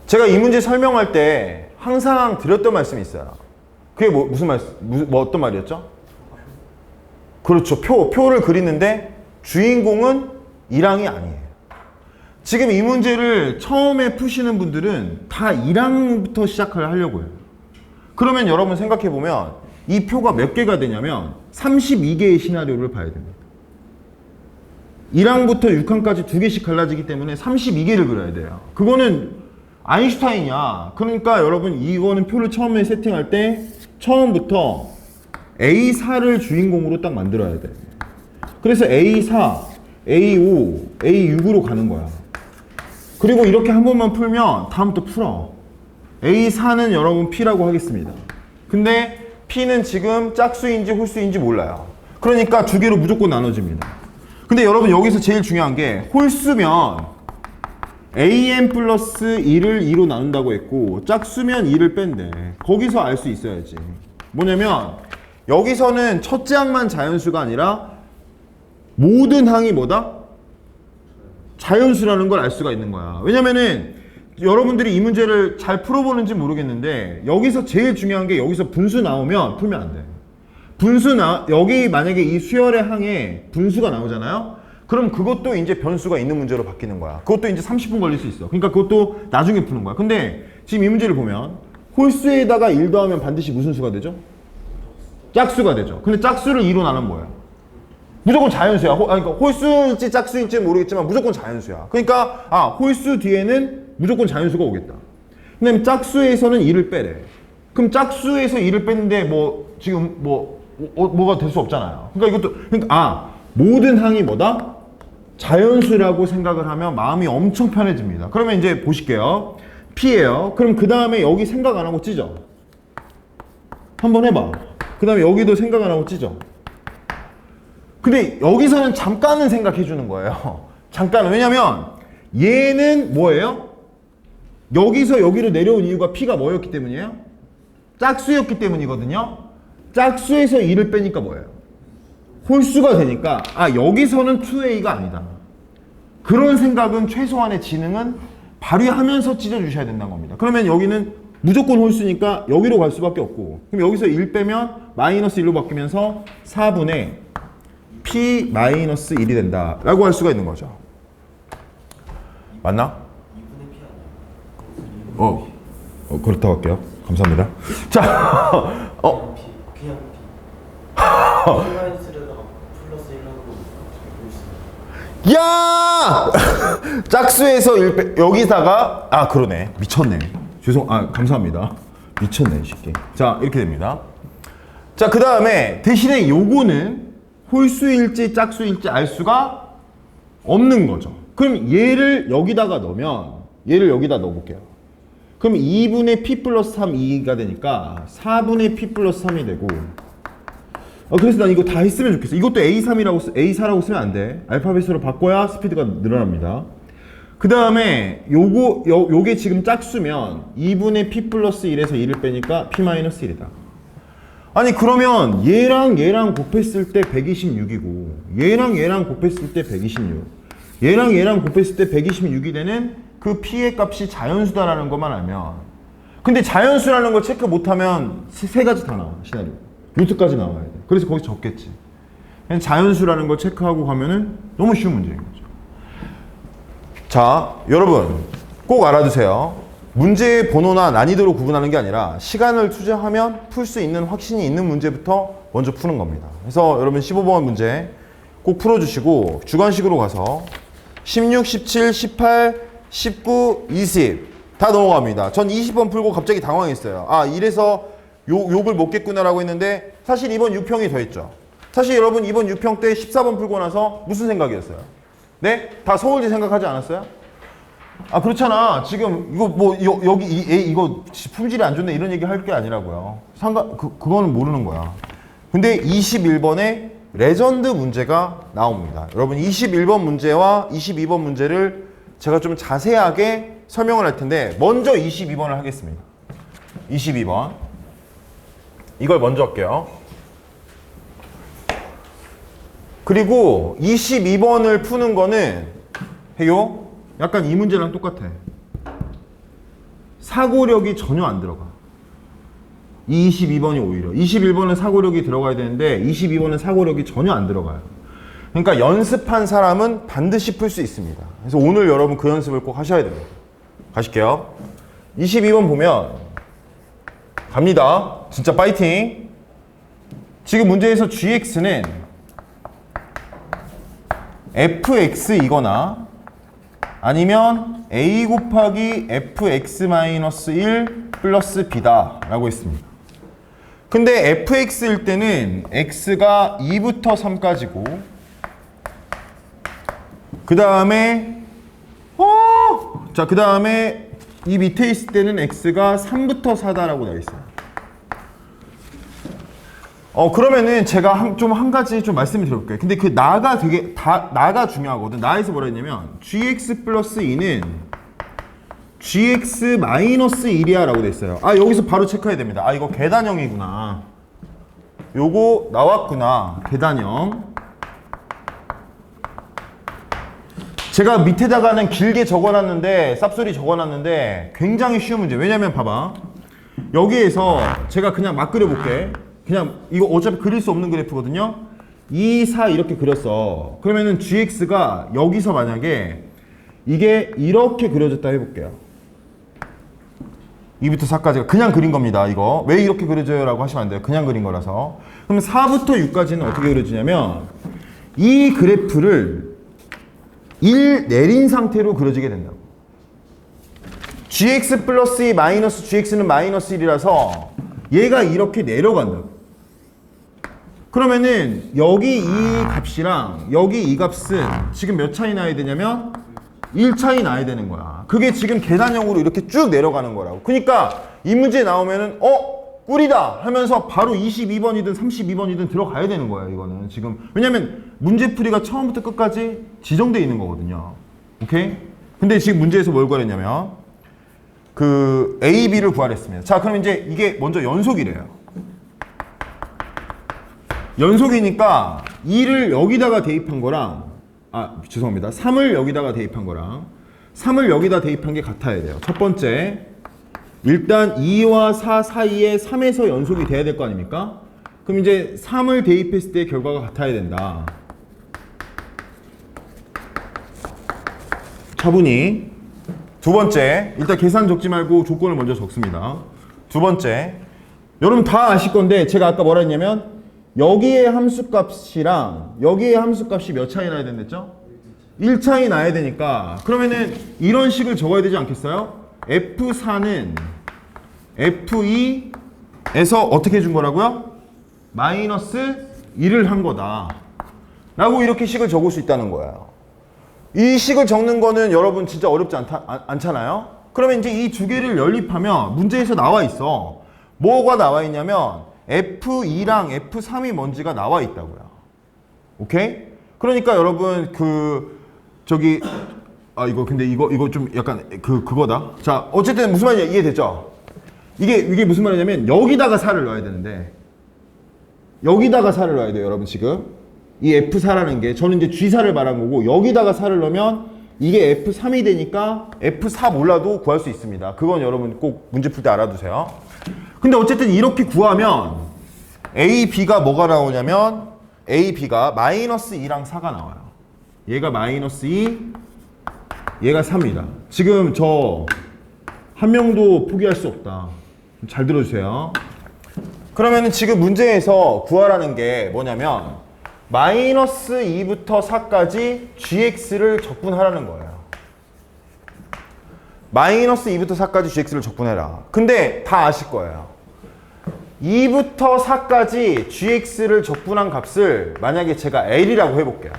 제가 이 문제 설명할 때 항상 드렸던 말씀이 있어요. 그게 무슨 말씀, 어떤 말이었죠? 그렇죠. 표를 그리는데 주인공은 1항이 아니에요. 지금 이 문제를 처음에 푸시는 분들은 다 1항부터 시작을 하려고 해요. 그러면 여러분 생각해보면 이 표가 몇 개가 되냐면 32개의 시나리오를 봐야 됩니다. 1항부터 6항까지 2개씩 갈라지기 때문에 32개를 그려야 돼요. 그거는 아인슈타인이야. 그러니까 여러분 이거는 표를 처음에 세팅할 때 처음부터 A4를 주인공으로 딱 만들어야 돼. 그래서 A4, A5, A6으로 가는 거야. 그리고 이렇게 한 번만 풀면 다음부터 풀어. A4는 여러분 P라고 하겠습니다. 근데 P는 지금 짝수인지 홀수인지 몰라요. 그러니까 두 개로 무조건 나눠집니다. 근데 여러분 여기서 제일 중요한 게 홀수면 AM 플러스 1을 2로 나눈다고 했고 짝수면 2를 뺀대. 거기서 알 수 있어야지. 뭐냐면 여기서는 첫째 항만 자연수가 아니라 모든 항이 뭐다? 자연수라는 걸 알 수가 있는 거야. 왜냐면은 여러분들이 이 문제를 잘 풀어보는지 모르겠는데 여기서 제일 중요한 게 여기서 분수 나오면 풀면 안 돼. 여기 만약에 이 수열의 항에 분수가 나오잖아요. 그럼 그것도 이제 변수가 있는 문제로 바뀌는 거야. 그것도 이제 30분 걸릴 수 있어. 그러니까 그것도 나중에 푸는 거야. 근데 지금 이 문제를 보면 홀수에다가 1 더하면 반드시 무슨 수가 되죠? 짝수가 되죠. 근데 짝수를 2로 나누면 뭐야? 무조건 자연수야. 그러니까 홀수일지 짝수일지 모르겠지만 무조건 자연수야. 그러니까 홀수 뒤에는 무조건 자연수가 오겠다. 근데 짝수에서는 2를 빼래. 그럼 짝수에서 2를 뺐는데 뭐 지금 뭐가 될 수 없잖아요. 그러니까 모든 항이 뭐다? 자연수라고 생각을 하면 마음이 엄청 편해집니다. 그러면 이제 보실게요. P예요. 그럼 그 다음에 여기 생각 안 하고 찢어. 한번 해봐. 그 다음에 여기도 생각 안 하고 찢어. 근데 여기서는 잠깐은 생각해 주는 거예요. 잠깐은. 왜냐면 얘는 뭐예요? 여기서 여기로 내려온 이유가 P가 뭐였기 때문이에요? 짝수였기 때문이거든요. 짝수에서 2를 빼니까 뭐예요? 홀수가 되니까 여기서는 2A가 아니다. 그런 생각은 최소한의 지능은 발휘하면서 찢어주셔야 된다는 겁니다. 그러면 여기는 무조건 홀수니까 여기로 갈 수밖에 없고, 그럼 여기서 1 빼면 마이너스 1로 바뀌면서 4분의 P 마이너스 1이 된다 라고 할 수가 있는 거죠. 맞나? 그렇다고 할게요. 감사합니다. 자, 그냥 P 마이너스에다가 플러스 1하고 야! 짝수에서 1 빼, 여기다가 그러네. 미쳤네. 감사합니다. 미쳤네, 쉽게. 자, 이렇게 됩니다. 자, 그 다음에 대신에 요거는 홀수일지 짝수일지 알 수가 없는 거죠. 그럼 얘를 여기다가 넣으면 얘를 여기다 넣어볼게요. 그럼 2분의 P 플러스 3, 2가 되니까 4분의 P 플러스 3이 되고, 그래서 난 이거 다 했으면 좋겠어. 이것도 A4라고 쓰면 안 돼. 알파벳으로 바꿔야 스피드가 늘어납니다. 그 다음에 요게 지금 짝수면 2분의 P 플러스 1에서 2를 빼니까 P 마이너스 1이다. 아니 그러면 얘랑 곱했을 때 126이고 얘랑 곱했을 때 126, 얘랑 곱했을 때 126이 되는 그 P의 값이 자연수다라는 것만 알면, 근데 자연수라는 걸 체크 못하면 세 가지 다 나와. 시나리오 루트까지 나와야 돼. 그래서 거기서 적겠지. 그냥 자연수라는 걸 체크하고 가면은 너무 쉬운 문제인 거죠. 자, 여러분 꼭 알아두세요. 문제의 번호나 난이도로 구분하는 게 아니라 시간을 투자하면 풀 수 있는 확신이 있는 문제부터 먼저 푸는 겁니다. 그래서 여러분 15번 문제 꼭 풀어주시고 주관식으로 가서 16, 17, 18, 19, 20 다 넘어갑니다. 전 20번 풀고 갑자기 당황했어요. 이래서 욕을 먹겠구나라고 했는데 사실 이번 6평이 더 했죠. 사실 여러분 이번 6평 때 14번 풀고 나서 무슨 생각이었어요? 네? 다 서울대 생각하지 않았어요? 그렇잖아. 지금 이거 여기 이거 품질이 안 좋네 이런 얘기 할 게 아니라고요. 그거는 모르는 거야. 근데 21번에 레전드 문제가 나옵니다. 여러분 21번 문제와 22번 문제를 제가 좀 자세하게 설명을 할 텐데 먼저 22번을 하겠습니다. 22번 이걸 먼저 할게요. 그리고 22번을 푸는 거는 해요. 약간 이 문제랑 똑같아. 사고력이 전혀 안 들어가. 22번이 오히려 21번은 사고력이 들어가야 되는데 22번은 사고력이 전혀 안 들어가요. 그러니까 연습한 사람은 반드시 풀 수 있습니다. 그래서 오늘 여러분 그 연습을 꼭 하셔야 됩니다. 가실게요. 22번 보면 갑니다. 진짜 파이팅. 지금 문제에서 gx는 fx이거나 아니면 a 곱하기 fx-1 플러스 b다 라고 했습니다. 근데 fx일 때는 x가 2부터 3까지고 그 다음에 자, 그 다음에 이 밑에 있을 때는 x가 3부터 4다라고 되어 있어요. 그러면은 제가 한 가지 좀 말씀을 드려볼게요. 근데 그 나가 되게 나가 중요하거든. 나에서 뭐라 했냐면 gx 플러스 2는 gx 마이너스 1이야 라고 돼 있어요. 아, 여기서 바로 체크해야 됩니다. 아, 이거 계단형이구나. 요거 나왔구나. 계단형. 제가 밑에다가는 길게 적어놨는데 쌉소리 적어놨는데 굉장히 쉬운 문제. 왜냐면 봐봐, 여기에서 제가 그냥 막 그려볼게. 그냥 이거 어차피 그릴 수 없는 그래프거든요. 2, 4 이렇게 그렸어. 그러면은 gx가 여기서 만약에 이게 이렇게 그려졌다 해볼게요. 2부터 4까지가 그냥 그린 겁니다. 이거 왜 이렇게 그려져요? 라고 하시면 안 돼요. 그냥 그린 거라서. 그럼 4부터 6까지는 어떻게 그려지냐면 이 그래프를 1 내린 상태로 그려지게 된다고. gx 플러스 2 마이너스 gx는 마이너스 1이라서 얘가 이렇게 내려간다고. 그러면은 여기 이 값이랑 여기 이 값은 지금 몇 차이 나야 되냐면 1 차이 나야 되는 거야. 그게 지금 계산형으로 이렇게 쭉 내려가는 거라고. 그러니까 이 문제 나오면은 꿀이다 하면서 바로 22번이든 32번이든 들어가야 되는 거야. 이거는 지금 왜냐면 문제풀이가 처음부터 끝까지 지정되어 있는 거거든요. 오케이? 근데 지금 문제에서 뭘 구하랬냐면 그 A, B를 구하랬습니다. 자, 그럼 이제 이게 먼저 연속이래요. 연속이니까 2를 여기다가 대입한 거랑 죄송합니다. 3을 여기다가 대입한 거랑 3을 여기다 대입한 게 같아야 돼요. 첫 번째, 일단 2와 4 사이에 3에서 연속이 돼야 될 거 아닙니까? 그럼 이제 3을 대입했을 때 결과가 같아야 된다. 차분히. 두 번째, 일단 계산 적지 말고 조건을 먼저 적습니다. 두 번째, 여러분 다 아실 건데 제가 아까 뭐라 했냐면 여기에 함수값이랑 여기에 함수값이 몇 차이 나야 된댔죠? 1 차이 나야 되니까 그러면은 이런 식을 적어야 되지 않겠어요? F4는 F2에서 어떻게 해준 거라고요? 마이너스 1을 한 거다 라고 이렇게 식을 적을 수 있다는 거예요. 이 식을 적는 거는 여러분 진짜 어렵지 않잖아요? 그러면 이제 이 두 개를 연립하면 문제에서 나와 있어. 뭐가 나와 있냐면 F2랑 F3이 뭔지가 나와 있다고요. 오케이? 그러니까 여러분 이거 근데 이거 좀 약간 그거다. 자, 어쨌든 무슨 말인지 이해됐죠? 이게 무슨 말이냐면 여기다가 4를 넣어야 되는데 여기다가 4를 넣어야 돼요, 여러분. 지금 이 F4라는 게 저는 이제 G4를 말한 거고 여기다가 4를 넣으면 이게 F3이 되니까 F4 몰라도 구할 수 있습니다. 그건 여러분 꼭 문제 풀 때 알아두세요. 근데 어쨌든 이렇게 구하면 A, B가 뭐가 나오냐면 A, B가 마이너스 2랑 4가 나와요. 얘가 마이너스 2, 얘가 3이다. 지금 저 한 명도 포기할 수 없다. 잘 들어주세요. 그러면은 지금 문제에서 구하라는 게 뭐냐면 마이너스 2부터 4까지 gx를 적분하라는 거예요. 마이너스 2부터 4까지 gx를 적분해라. 근데 다 아실 거예요. 2부터 4까지 gx를 적분한 값을 만약에 제가 L이라고 해볼게요.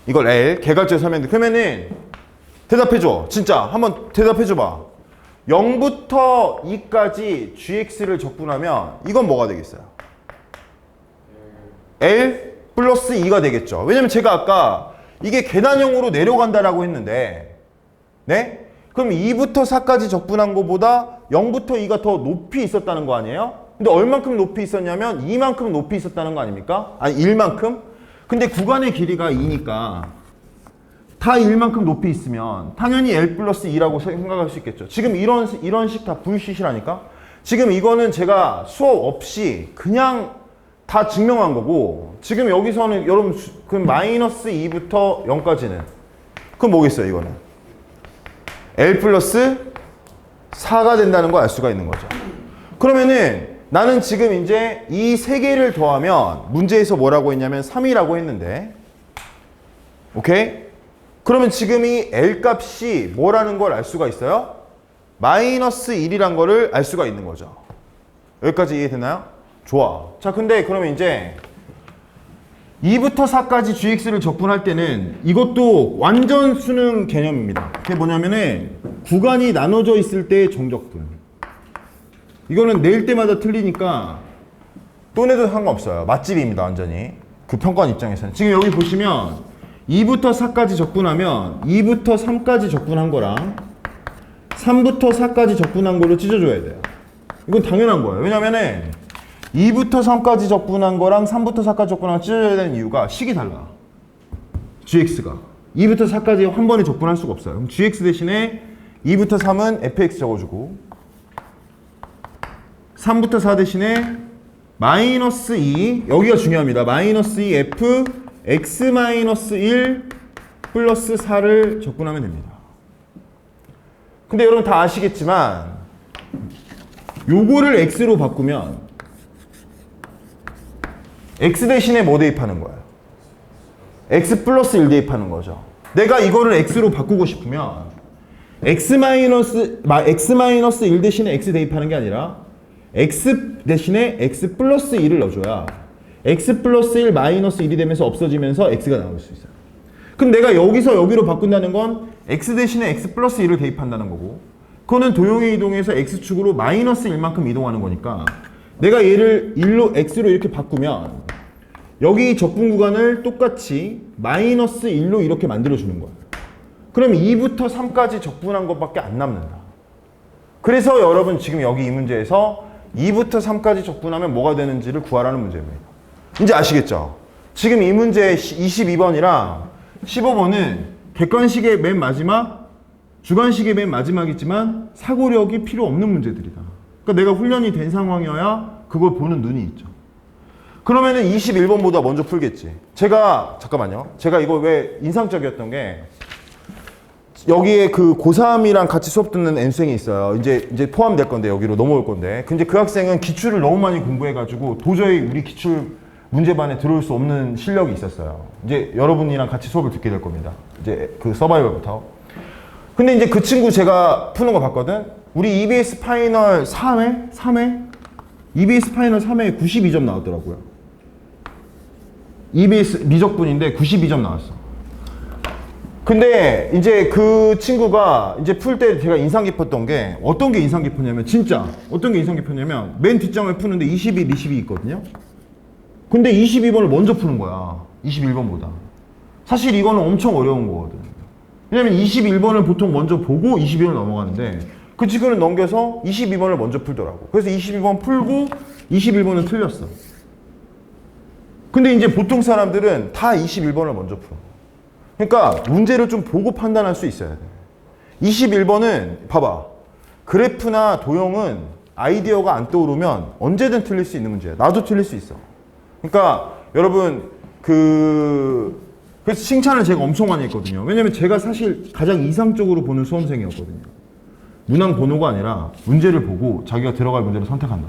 이걸 L, 개괄조에 설명해. 그러면은 대답해줘. 진짜 한번 대답해줘봐. 0부터 2까지 gx를 적분하면 이건 뭐가 되겠어요? L 플러스 2가 되겠죠. 왜냐면 제가 아까 이게 계단형으로 내려간다라고 했는데 네? 그럼 2부터 4까지 적분한 것보다 0부터 2가 더 높이 있었다는 거 아니에요? 근데 얼만큼 높이 있었냐면 2만큼 높이 있었다는 거 아닙니까? 아니 1만큼? 근데 구간의 길이가 2니까 다 1만큼 높이 있으면 당연히 L 플러스 2라고 생각할 수 있겠죠. 지금 이런 식 다 부유시시라니까? 지금 이거는 제가 수업 없이 그냥 다 증명한 거고 지금 여기서는 여러분 그 마이너스 2부터 0까지는 그럼 뭐겠어요 이거는? L 플러스 4가 된다는 걸 알 수가 있는 거죠. 그러면은 나는 지금 이제 이 세 개를 더하면 문제에서 뭐라고 했냐면 3이라고 했는데 오케이? 그러면 지금 이 L 값이 뭐라는 걸 알 수가 있어요? 마이너스 1이란 거를 알 수가 있는 거죠. 여기까지 이해되나요? 좋아. 자, 근데 그러면 이제 2부터 4까지 gx를 적분할 때는 이것도 완전 수능 개념입니다. 그게 뭐냐면은 구간이 나눠져 있을 때의 정적분. 이거는 낼 때마다 틀리니까 또 내도 상관없어요. 맛집입니다, 완전히. 그 평가원 입장에서는. 지금 여기 보시면 2부터 4까지 적분하면 2부터 3까지 적분한 거랑 3부터 4까지 적분한 걸로 찢어줘야 돼요. 이건 당연한 거예요. 왜냐면은 2부터 3까지 적분한 거랑 3부터 4까지 적분한 거 찢어져야 되는 이유가 식이 달라. gx가. 2부터 4까지 한 번에 적분할 수가 없어요. 그럼 gx 대신에 2부터 3은 fx 적어주고 3부터 4 대신에 마이너스 2, 여기가 중요합니다. 마이너스 2 f x 마이너스 1 플러스 4를 적분하면 됩니다. 근데 여러분 다 아시겠지만 요거를 x로 바꾸면 x 대신에 뭐 대입하는 거예요? x 플러스 1 대입하는 거죠. 내가 이거를 x로 바꾸고 싶으면 x 마이너스 1 대신에 x 대입하는 게 아니라 x 대신에 x 플러스 1을 넣어줘야 x 플러스 1 마이너스 1이 되면서 없어지면서 x가 나올 수 있어요. 그럼 내가 여기서 여기로 바꾼다는 건 x 대신에 x 플러스 1을 대입한다는 거고, 그거는 도형의 이동에서 x축으로 마이너스 1만큼 이동하는 거니까 내가 얘를 1로 x로 이렇게 바꾸면 여기 적분 구간을 똑같이 마이너스 1로 이렇게 만들어주는 거예요. 그럼 2부터 3까지 적분한 것밖에 안 남는다. 그래서 여러분 지금 여기 이 문제에서 2부터 3까지 적분하면 뭐가 되는지를 구하라는 문제입니다. 이제 아시겠죠? 지금 이 문제 22번이랑 15번은 객관식의 맨 마지막, 주관식의 맨 마지막이지만 사고력이 필요 없는 문제들이다. 그러니까 내가 훈련이 된 상황이어야 그걸 보는 눈이 있죠. 그러면은 21번보다 먼저 풀겠지. 잠깐만요. 제가 이거 왜 인상적이었던 게, 여기에 그 고3이랑 같이 수업 듣는 N생이 있어요. 이제 포함될 건데, 여기로 넘어올 건데. 근데 그 학생은 기출을 너무 많이 공부해가지고 도저히 우리 기출 문제반에 들어올 수 없는 실력이 있었어요. 이제 여러분이랑 같이 수업을 듣게 될 겁니다. 이제 그 서바이벌부터. 근데 이제 그 친구 제가 푸는 거 봤거든? 우리 EBS 파이널 3회? EBS 파이널 3회에 92점 나왔더라고요. EBS 미적분인데 92점 나왔어. 근데 이제 그 친구가 이제 풀 때 제가 인상 깊었던 게, 어떤 게 인상 깊었냐면, 진짜 어떤 게 인상 깊었냐면, 맨 뒷장을 푸는데 21, 22 있거든요. 근데 22번을 먼저 푸는 거야. 21번보다. 사실 이거는 엄청 어려운 거거든. 왜냐면 21번을 보통 먼저 보고 22번을 넘어가는데 그 친구는 넘겨서 22번을 먼저 풀더라고. 그래서 22번 풀고 21번은 틀렸어. 근데 이제 보통 사람들은 다 21번을 먼저 풀어. 그러니까 문제를 좀 보고 판단할 수 있어야 돼. 21번은 봐봐. 그래프나 도형은 아이디어가 안 떠오르면 언제든 틀릴 수 있는 문제야. 나도 틀릴 수 있어. 그러니까 여러분 그래서 칭찬을 제가 엄청 많이 했거든요. 왜냐면 제가 사실 가장 이상적으로 보는 수험생이었거든요. 문항 번호가 아니라 문제를 보고 자기가 들어갈 문제를 선택한다.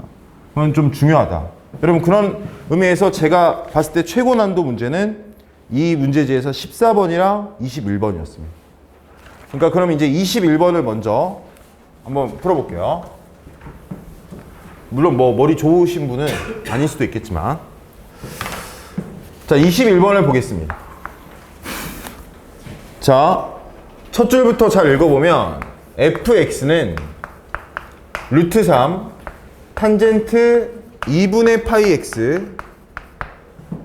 그건 좀 중요하다. 여러분 그런 의미에서 제가 봤을 때 최고 난도 문제는 이 문제지에서 14번이랑 21번이었습니다. 그러니까 그럼 이제 21번을 먼저 한번 풀어볼게요. 물론 뭐 머리 좋으신 분은 아닐 수도 있겠지만, 자 21번을 보겠습니다. 자, 첫 줄부터 잘 읽어보면 fx는 루트 3 탄젠트 2분의 파이 x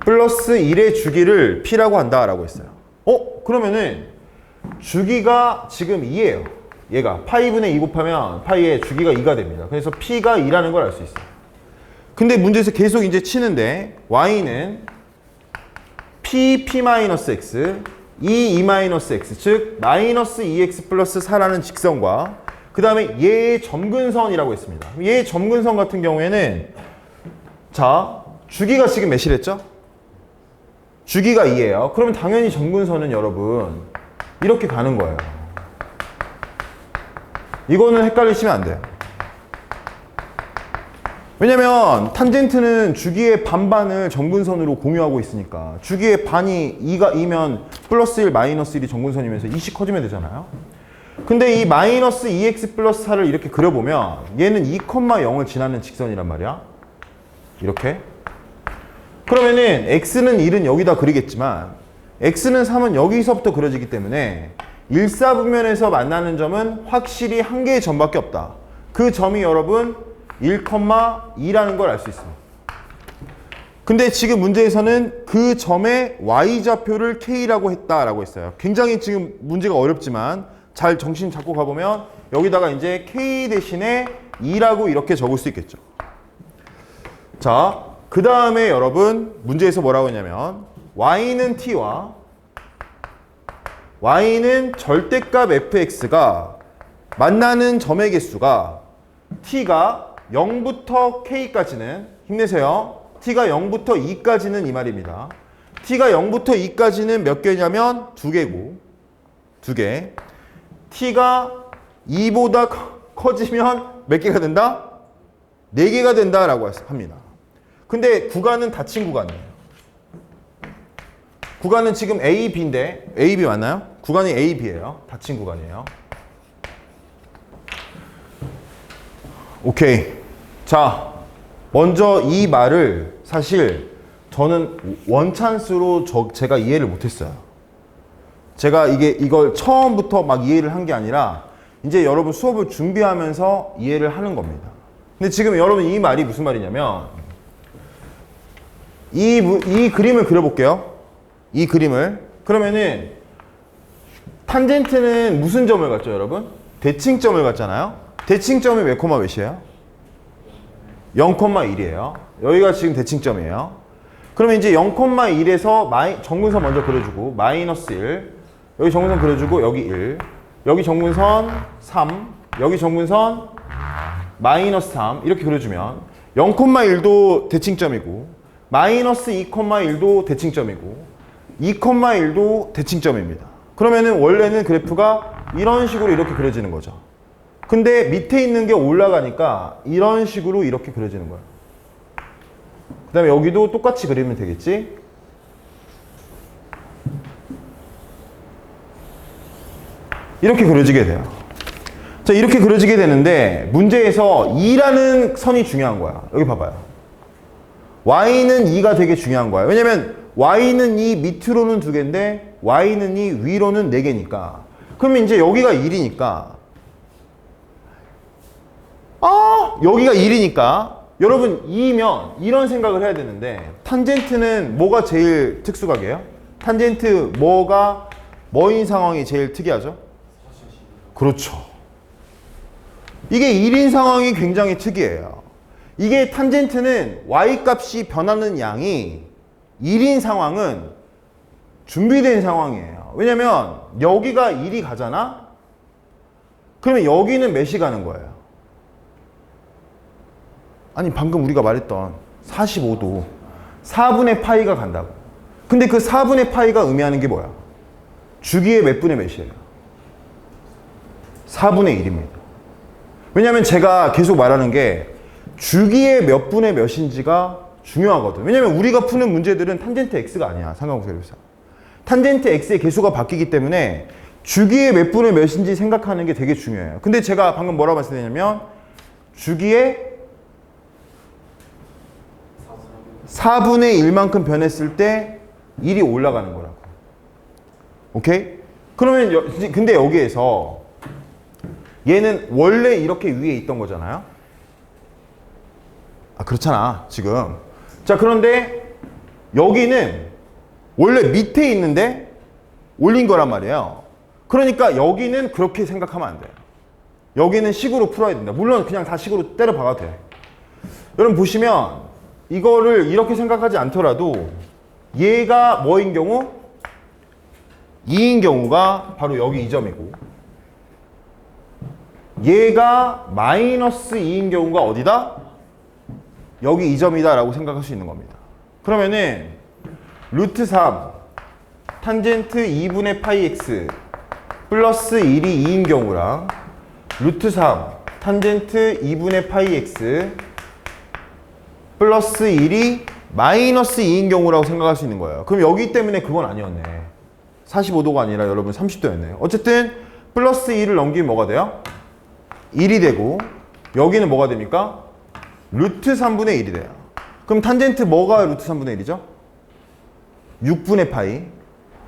플러스 1의 주기를 p라고 한다라고 했어요. 그러면은 주기가 지금 2예요. 얘가 파이분의 2 곱하면 파이의 주기가 2가 됩니다. 그래서 p가 2라는 걸 알 수 있어요. 근데 문제에서 계속 이제 치는데 y는 p(p-x) 2(x) 즉 마이너스 2x 플러스 4라는 직선과 그 다음에 얘의 점근선이라고 했습니다. 얘의 점근선 같은 경우에는 자 주기가 지금 몇이랬죠? 주기가 2예요. 그러면 당연히 점근선은 여러분 이렇게 가는 거예요. 이거는 헷갈리시면 안 돼요. 왜냐면 탄젠트는 주기의 반반을 점근선으로 공유하고 있으니까 주기의 반이 2가 2면 플러스 1 마이너스 1이 점근선이면서 2씩 커지면 되잖아요. 근데 이 마이너스 2x 플러스 4를 이렇게 그려보면 얘는 2,0을 지나는 직선이란 말이야. 이렇게. 그러면은 x는 1은 여기다 그리겠지만 x는 3은 여기서부터 그려지기 때문에 일사분면에서 만나는 점은 확실히 한 개의 점밖에 없다. 그 점이 여러분 1,2라는 걸 알 수 있습니다. 근데 지금 문제에서는 그 점의 y좌표를 k라고 했다라고 했어요. 굉장히 지금 문제가 어렵지만 잘 정신 잡고 가보면 여기다가 이제 k 대신에 2라고 이렇게 적을 수 있겠죠. 자, 그 다음에 여러분 문제에서 뭐라고 했냐면 y는 t와 y는 절대값 fx가 만나는 점의 개수가 t가 0부터 k까지는 힘내세요. t가 0부터 2까지는 이 말입니다. t가 0부터 2까지는 몇 개냐면 2개고 2개. t가 2보다 커지면 몇 개가 된다? 4개가 된다라고 합니다. 근데 구간은 닫힌 구간이에요. 구간은 지금 A, B인데 A, B 맞나요? 구간이 A, B예요. 닫힌 구간이에요. 오케이. 자, 먼저 이 말을 사실 저는 원찬스로 제가 이해를 못했어요. 제가 이걸 처음부터 막 이해를 한 게 아니라 이제 여러분 수업을 준비하면서 이해를 하는 겁니다. 근데 지금 여러분 이 말이 무슨 말이냐면 이 그림을 그려볼게요. 이 그림을. 그러면은 탄젠트는 무슨 점을 갖죠, 여러분? 대칭점을 갖잖아요. 대칭점이 몇 콤마 몇이에요? 0,1이에요. 여기가 지금 대칭점이에요. 그러면 이제 0,1에서 정근선 먼저 그려주고 마이너스 1 여기 정근선 그려주고 여기 1 여기 정근선 3 여기 정근선 마이너스 3 이렇게 그려주면 0,1도 대칭점이고 마이너스 2,1도 대칭점이고 2,1도 대칭점입니다. 그러면은 원래는 그래프가 이런 식으로 이렇게 그려지는 거죠. 근데 밑에 있는 게 올라가니까 이런 식으로 이렇게 그려지는 거예요. 그 다음에 여기도 똑같이 그리면 되겠지? 이렇게 그려지게 돼요. 자, 이렇게 그려지게 되는데 문제에서 2라는 선이 중요한 거야. 여기 봐봐요. y는 2가 되게 중요한 거야. 왜냐면 y는 2 밑으로는 2개인데 y는 2 위로는 4개니까. 그러면 이제 여기가 1이니까 여기가 1이니까 여러분 2면 이런 생각을 해야 되는데 탄젠트는 뭐가 제일 특수각이에요? 탄젠트 뭐인 상황이 제일 특이하죠? 그렇죠. 이게 1인 상황이 굉장히 특이해요. 이게 탄젠트는 y값이 변하는 양이 1인 상황은 준비된 상황이에요. 왜냐면 여기가 1이 가잖아? 그러면 여기는 몇이 가는 거예요? 아니 방금 우리가 말했던 45도 4분의 파이가 간다고. 근데 그 4분의 파이가 의미하는 게 뭐야? 주기의 몇 분의 몇이에요? 4분의 1입니다. 왜냐면 제가 계속 말하는 게 주기의 몇 분의 몇인지가 중요하거든. 왜냐면 우리가 푸는 문제들은 탄젠트 x가 아니야. 삼각형에서. 탄젠트 x의 개수가 바뀌기 때문에 주기의 몇 분의 몇인지 생각하는 게 되게 중요해요. 근데 제가 방금 뭐라고 말씀드렸냐면 주기의 4분의 1만큼 변했을 때 1이 올라가는 거라고. 오케이? 그러면 근데 여기에서 얘는 원래 이렇게 위에 있던 거잖아요. 그렇잖아 지금. 자, 그런데 여기는 원래 밑에 있는데 올린 거란 말이에요. 그러니까 여기는 그렇게 생각하면 안 돼요. 여기는 식으로 풀어야 된다. 물론 그냥 다 식으로 때려 박아도 돼. 여러분 보시면 이거를 이렇게 생각하지 않더라도 얘가 뭐인 경우? 2인 경우가 바로 여기 이 점이고 얘가 마이너스 2인 경우가 어디다? 여기 이 점이다 라고 생각할 수 있는 겁니다. 그러면은 루트 3 탄젠트 2분의 파이 x 플러스 1이 2인 경우랑 루트 3 탄젠트 2분의 파이 x 플러스 1이 마이너스 2인 경우라고 생각할 수 있는 거예요. 그럼 여기 때문에 그건 아니었네. 45도가 아니라 여러분 30도였네요. 어쨌든 플러스 1을 넘기면 뭐가 돼요? 1이 되고 여기는 뭐가 됩니까? 루트 3분의 1이 돼요. 그럼 탄젠트 뭐가 루트 3분의 1이죠? 6분의 파이.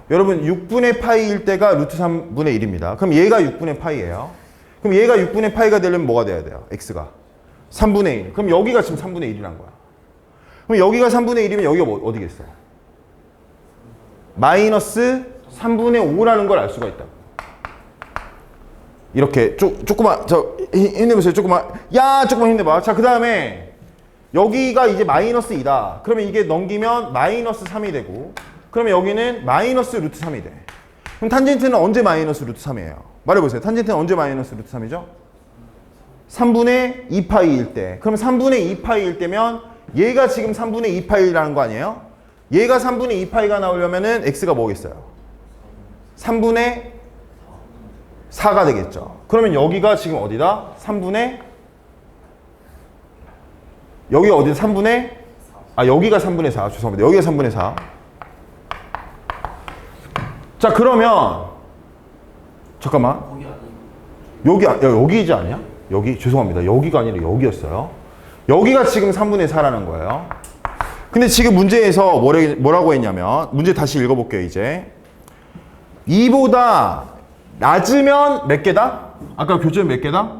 여러분 6분의 파이일 때가 루트 3분의 1입니다. 그럼 얘가 6분의 파이예요. 그럼 얘가 6분의 파이가 되려면 뭐가 돼야 돼요? x가 3분의 1. 그럼 여기가 지금 3분의 1이란 거야. 그럼 여기가 3분의 1이면 여기가 어디겠어요? 마이너스 3분의 5라는 걸 알 수가 있다. 이렇게 조금만 힘내보세요. 조금만 힘내봐. 자, 그 다음에 여기가 이제 마이너스 2다. 그러면 이게 넘기면 마이너스 3이 되고, 그러면 여기는 마이너스 루트 3이 돼. 그럼 탄젠트는 언제 마이너스 루트 3이에요? 말해보세요. 탄젠트는 언제 마이너스 루트 3이죠? 3분의 2파이일 때. 그럼 3분의 2파이일 때면 얘가 지금 3분의 2파이라는 거 아니에요? 얘가 3분의 2파이가 나오려면은 x가 뭐겠어요? 3분의 4가 되겠죠. 그러면 여기가 지금 어디다? 3분의 여기가 어디다? 3분의 여기가 3분의 4. 죄송합니다. 여기가 3분의 4. 자, 그러면 잠깐만. 여기이지 않냐? 여기 죄송합니다. 여기가 아니라 여기였어요. 여기가 지금 3분의 4라는 거예요. 근데 지금 문제에서 뭐라고 했냐면, 문제 다시 읽어볼게요. 이제 2보다 낮으면 몇 개다? 아까 교점 몇 개다?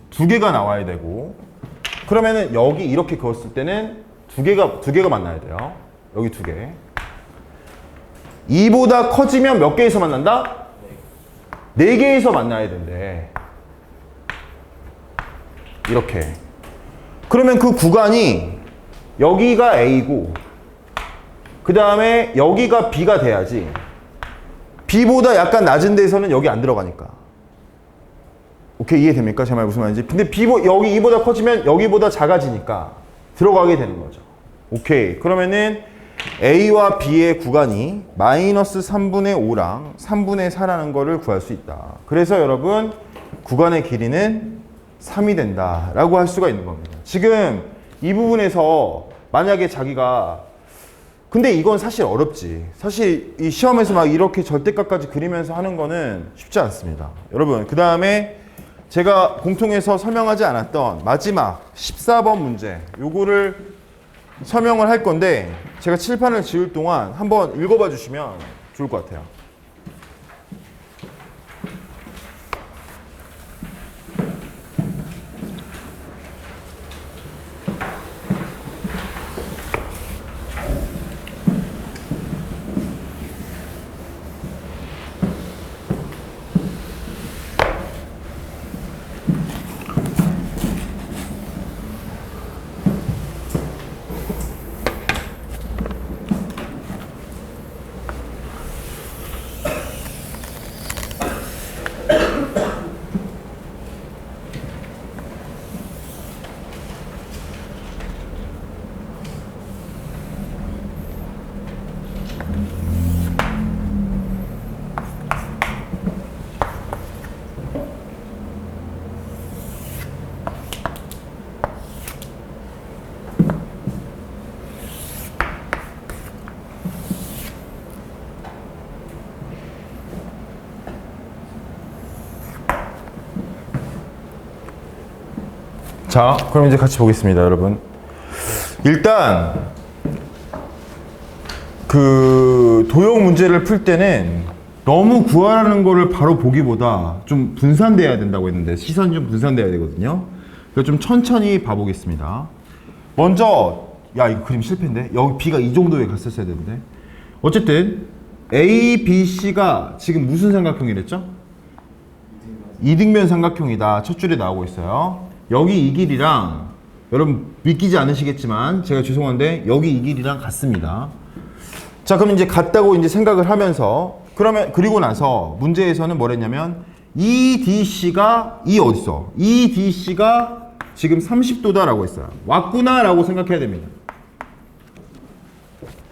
2개가 나와야 되고, 그러면은 여기 이렇게 그었을 때는 두 개가 만나야 돼요. 여기 2개. 2보다 커지면 몇 개에서 만난다? 4개에서 만나야 된대. 이렇게. 그러면 그 구간이 여기가 A고, 그 다음에 여기가 B가 돼야지. B보다 약간 낮은 데에서는 여기 안 들어가니까. 오케이, 이해됩니까? 제 말 무슨 말인지. 근데 여기 2보다 커지면 여기보다 작아지니까 들어가게 되는 거죠. 오케이. 그러면은 A와 B의 구간이 마이너스 3분의 5랑 3분의 4라는 거를 구할 수 있다. 그래서 여러분, 구간의 길이는 3이 된다라고 할 수가 있는 겁니다. 지금 이 부분에서 만약에 자기가, 근데 이건 사실 어렵지. 사실 이 시험에서 막 이렇게 절대값까지 그리면서 하는 거는 쉽지 않습니다. 여러분, 그 다음에 제가 공통에서 설명하지 않았던 마지막 14번 문제, 요거를 설명을 할 건데, 제가 칠판을 지울 동안 한번 읽어봐 주시면 좋을 것 같아요. 자, 그럼 이제 같이 보겠습니다, 여러분. 일단 그 도형 문제를 풀 때는 너무 구하라는 거를 바로 보기보다 좀 분산돼야 된다고 했는데, 시선이 좀 분산돼야 되거든요. 그래서 좀 천천히 봐보겠습니다. 먼저, 야, 이거 그림 실패인데? 여기 B가 이 정도에 갔었어야 되는데. 어쨌든 A, B, C가 지금 무슨 삼각형이랬죠? 이등변 삼각형이다. 첫 줄에 나오고 있어요. 여기 이 길이랑, 여러분 믿기지 않으시겠지만 제가 죄송한데 여기 이 길이랑 같습니다. 자, 그럼 이제 같다고 이제 생각을 하면서, 그리고 나서 문제에서는 뭐랬냐면 EDC가 어딨어? EDC가 지금 30도다라고 했어요. 왔구나라고 생각해야 됩니다.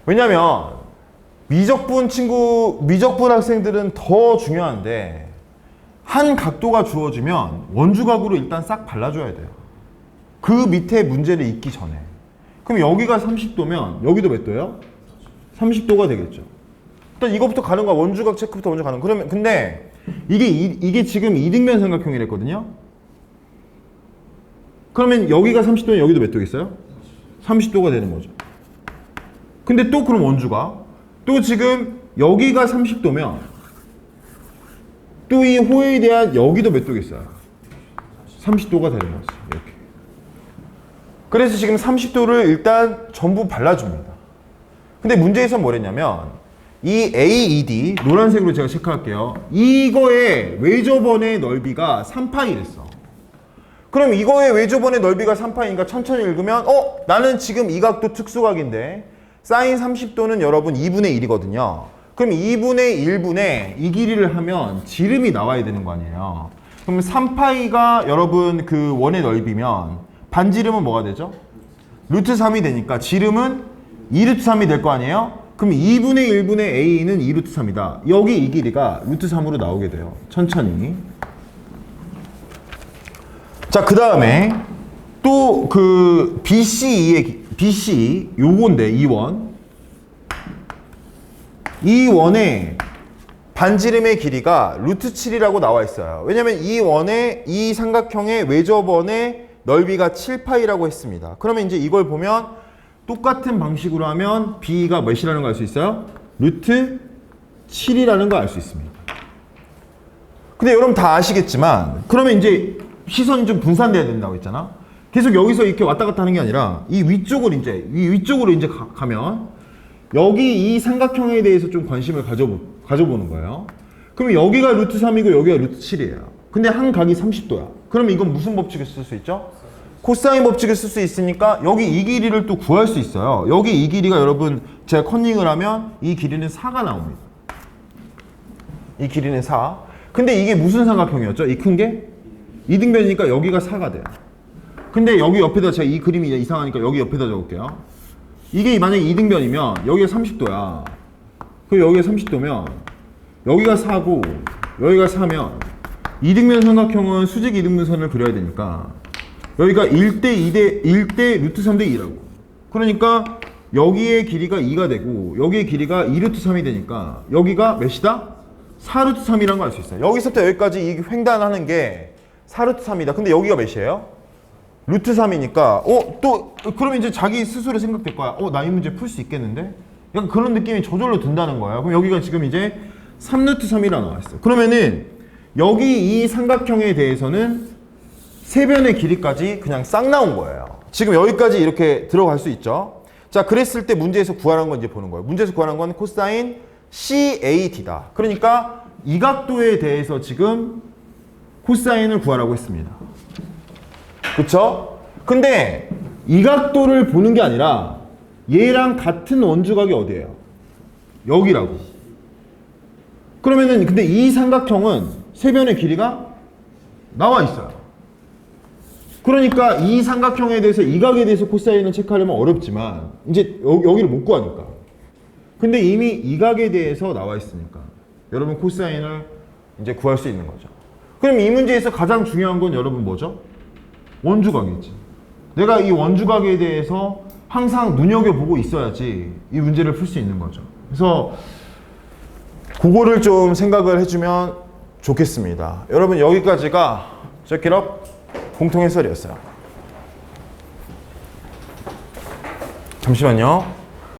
왜냐면 미적분 학생들은 더 중요한데, 한 각도가 주어지면 원주각으로 일단 싹 발라줘야 돼요. 그 밑에 문제를 읽기 전에. 그럼 여기가 30도면 여기도 몇 도예요? 30도가 되겠죠. 일단 이거부터 가는 거야. 원주각 체크부터 먼저 가는 거야. 그러면 근데 이게 지금 이등변 삼각형이랬거든요. 그러면 여기가 30도면 여기도 몇 도겠어요? 30도가 되는 거죠. 근데 또 그럼 원주가 또 지금 여기가 30도면 또 이 호에 대한 여기도 몇 도겠어요? 30도가 되는 거지. 이렇게. 그래서 지금 30도를 일단 전부 발라줍니다. 근데 문제에서 뭐랬냐면 이 AED 노란색으로 제가 체크할게요. 이거의 외접원의 넓이가 3파이랬어. 그럼 이거의 외접원의 넓이가 3파이니까 천천히 읽으면 나는 지금 이 각도 특수각인데 사인 30도는 여러분 2분의 1이거든요. 그럼 2분의 1분의 이 길이를 하면 지름이 나와야 되는 거 아니에요. 그럼 3파이가 여러분 그 원의 넓이면 반지름은 뭐가 되죠? 루트 3이 되니까 지름은 2루트 3이 될 거 아니에요? 그럼 2분의 1분의 a는 2루트 3이다. 여기 이 길이가 루트 3으로 나오게 돼요. 천천히. 자, 그 다음에 또 그 BC 요건데 이 원의 반지름의 길이가 루트 7이라고 나와 있어요. 왜냐면 이 원의 이 삼각형의 외접원의 넓이가 7파이라고 했습니다. 그러면 이제 이걸 보면 똑같은 방식으로 하면 B가 몇이라는 걸 알 수 있어요? 루트 7이라는 걸 알 수 있습니다. 근데 여러분 다 아시겠지만 그러면 이제 시선이 좀 분산돼야 된다고 했잖아. 계속 여기서 이렇게 왔다 갔다 하는 게 아니라 이 위쪽으로 이제 가면 여기 이 삼각형에 대해서 좀 관심을 가져보는 거예요. 그러면 여기가 루트 3이고 여기가 루트 7이에요. 근데 한 각이 30도야. 그러면 이건 무슨 법칙을 쓸 수 있죠? 코사인 법칙을 쓸 수 있으니까 여기 이 길이를 또 구할 수 있어요. 여기 이 길이가 여러분 제가 컨닝을 하면 이 길이는 4가 나옵니다. 이 길이는 4. 근데 이게 무슨 삼각형이었죠? 이 큰 게? 이등변이니까 여기가 4가 돼요. 근데 여기 옆에다 제가 이 그림이 이상하니까 여기 옆에다 적을게요. 이게 만약에 이등변이면 여기가 30도야. 그리고 여기가 30도면 여기가 4고 여기가 4면 이등변 삼각형은 수직 이등분선을 그려야 되니까 여기가 1대 루트 3대 2라고. 그러니까 여기의 길이가 2가 되고 여기의 길이가 2루트 3이 되니까 여기가 몇이다? 4루트 3이라는 걸 알 수 있어요. 여기서부터 여기까지 이 횡단하는 게 4루트 3이다. 근데 여기가 몇이에요? 루트 3이니까 또 그러면 이제 자기 스스로 생각될 거야. 나 이 문제 풀 수 있겠는데? 약간 그런 느낌이 저절로 든다는 거예요. 그럼 여기가 지금 이제 3루트 3이라 나와 있어요. 그러면은 여기 이 삼각형에 대해서는 세변의 길이까지 그냥 싹 나온 거예요. 지금 여기까지 이렇게 들어갈 수 있죠. 자, 그랬을 때 문제에서 구하라는 건 이제 보는 거예요. 문제에서 구하라는 건 코사인 CAD다. 그러니까 이 각도에 대해서 지금 코사인을 구하라고 했습니다. 그쵸? 근데 이 각도를 보는 게 아니라 얘랑 같은 원주각이 어디예요? 여기라고. 그러면은 근데 이 삼각형은 세변의 길이가 나와 있어요. 그러니까 이 삼각형에 대해서 이 각에 대해서 코사인을 체크하려면 어렵지만 이제 여기를 못 구하니까. 근데 이미 이 각에 대해서 나와 있으니까 여러분 코사인을 이제 구할 수 있는 거죠. 그럼 이 문제에서 가장 중요한 건 여러분 뭐죠? 원주각이지. 내가 이 원주각에 대해서 항상 눈여겨보고 있어야지 이 문제를 풀 수 있는 거죠. 그래서 그거를 좀 생각을 해주면 좋겠습니다. 여러분 여기까지가 check 공통 해설이었어요. 잠시만요.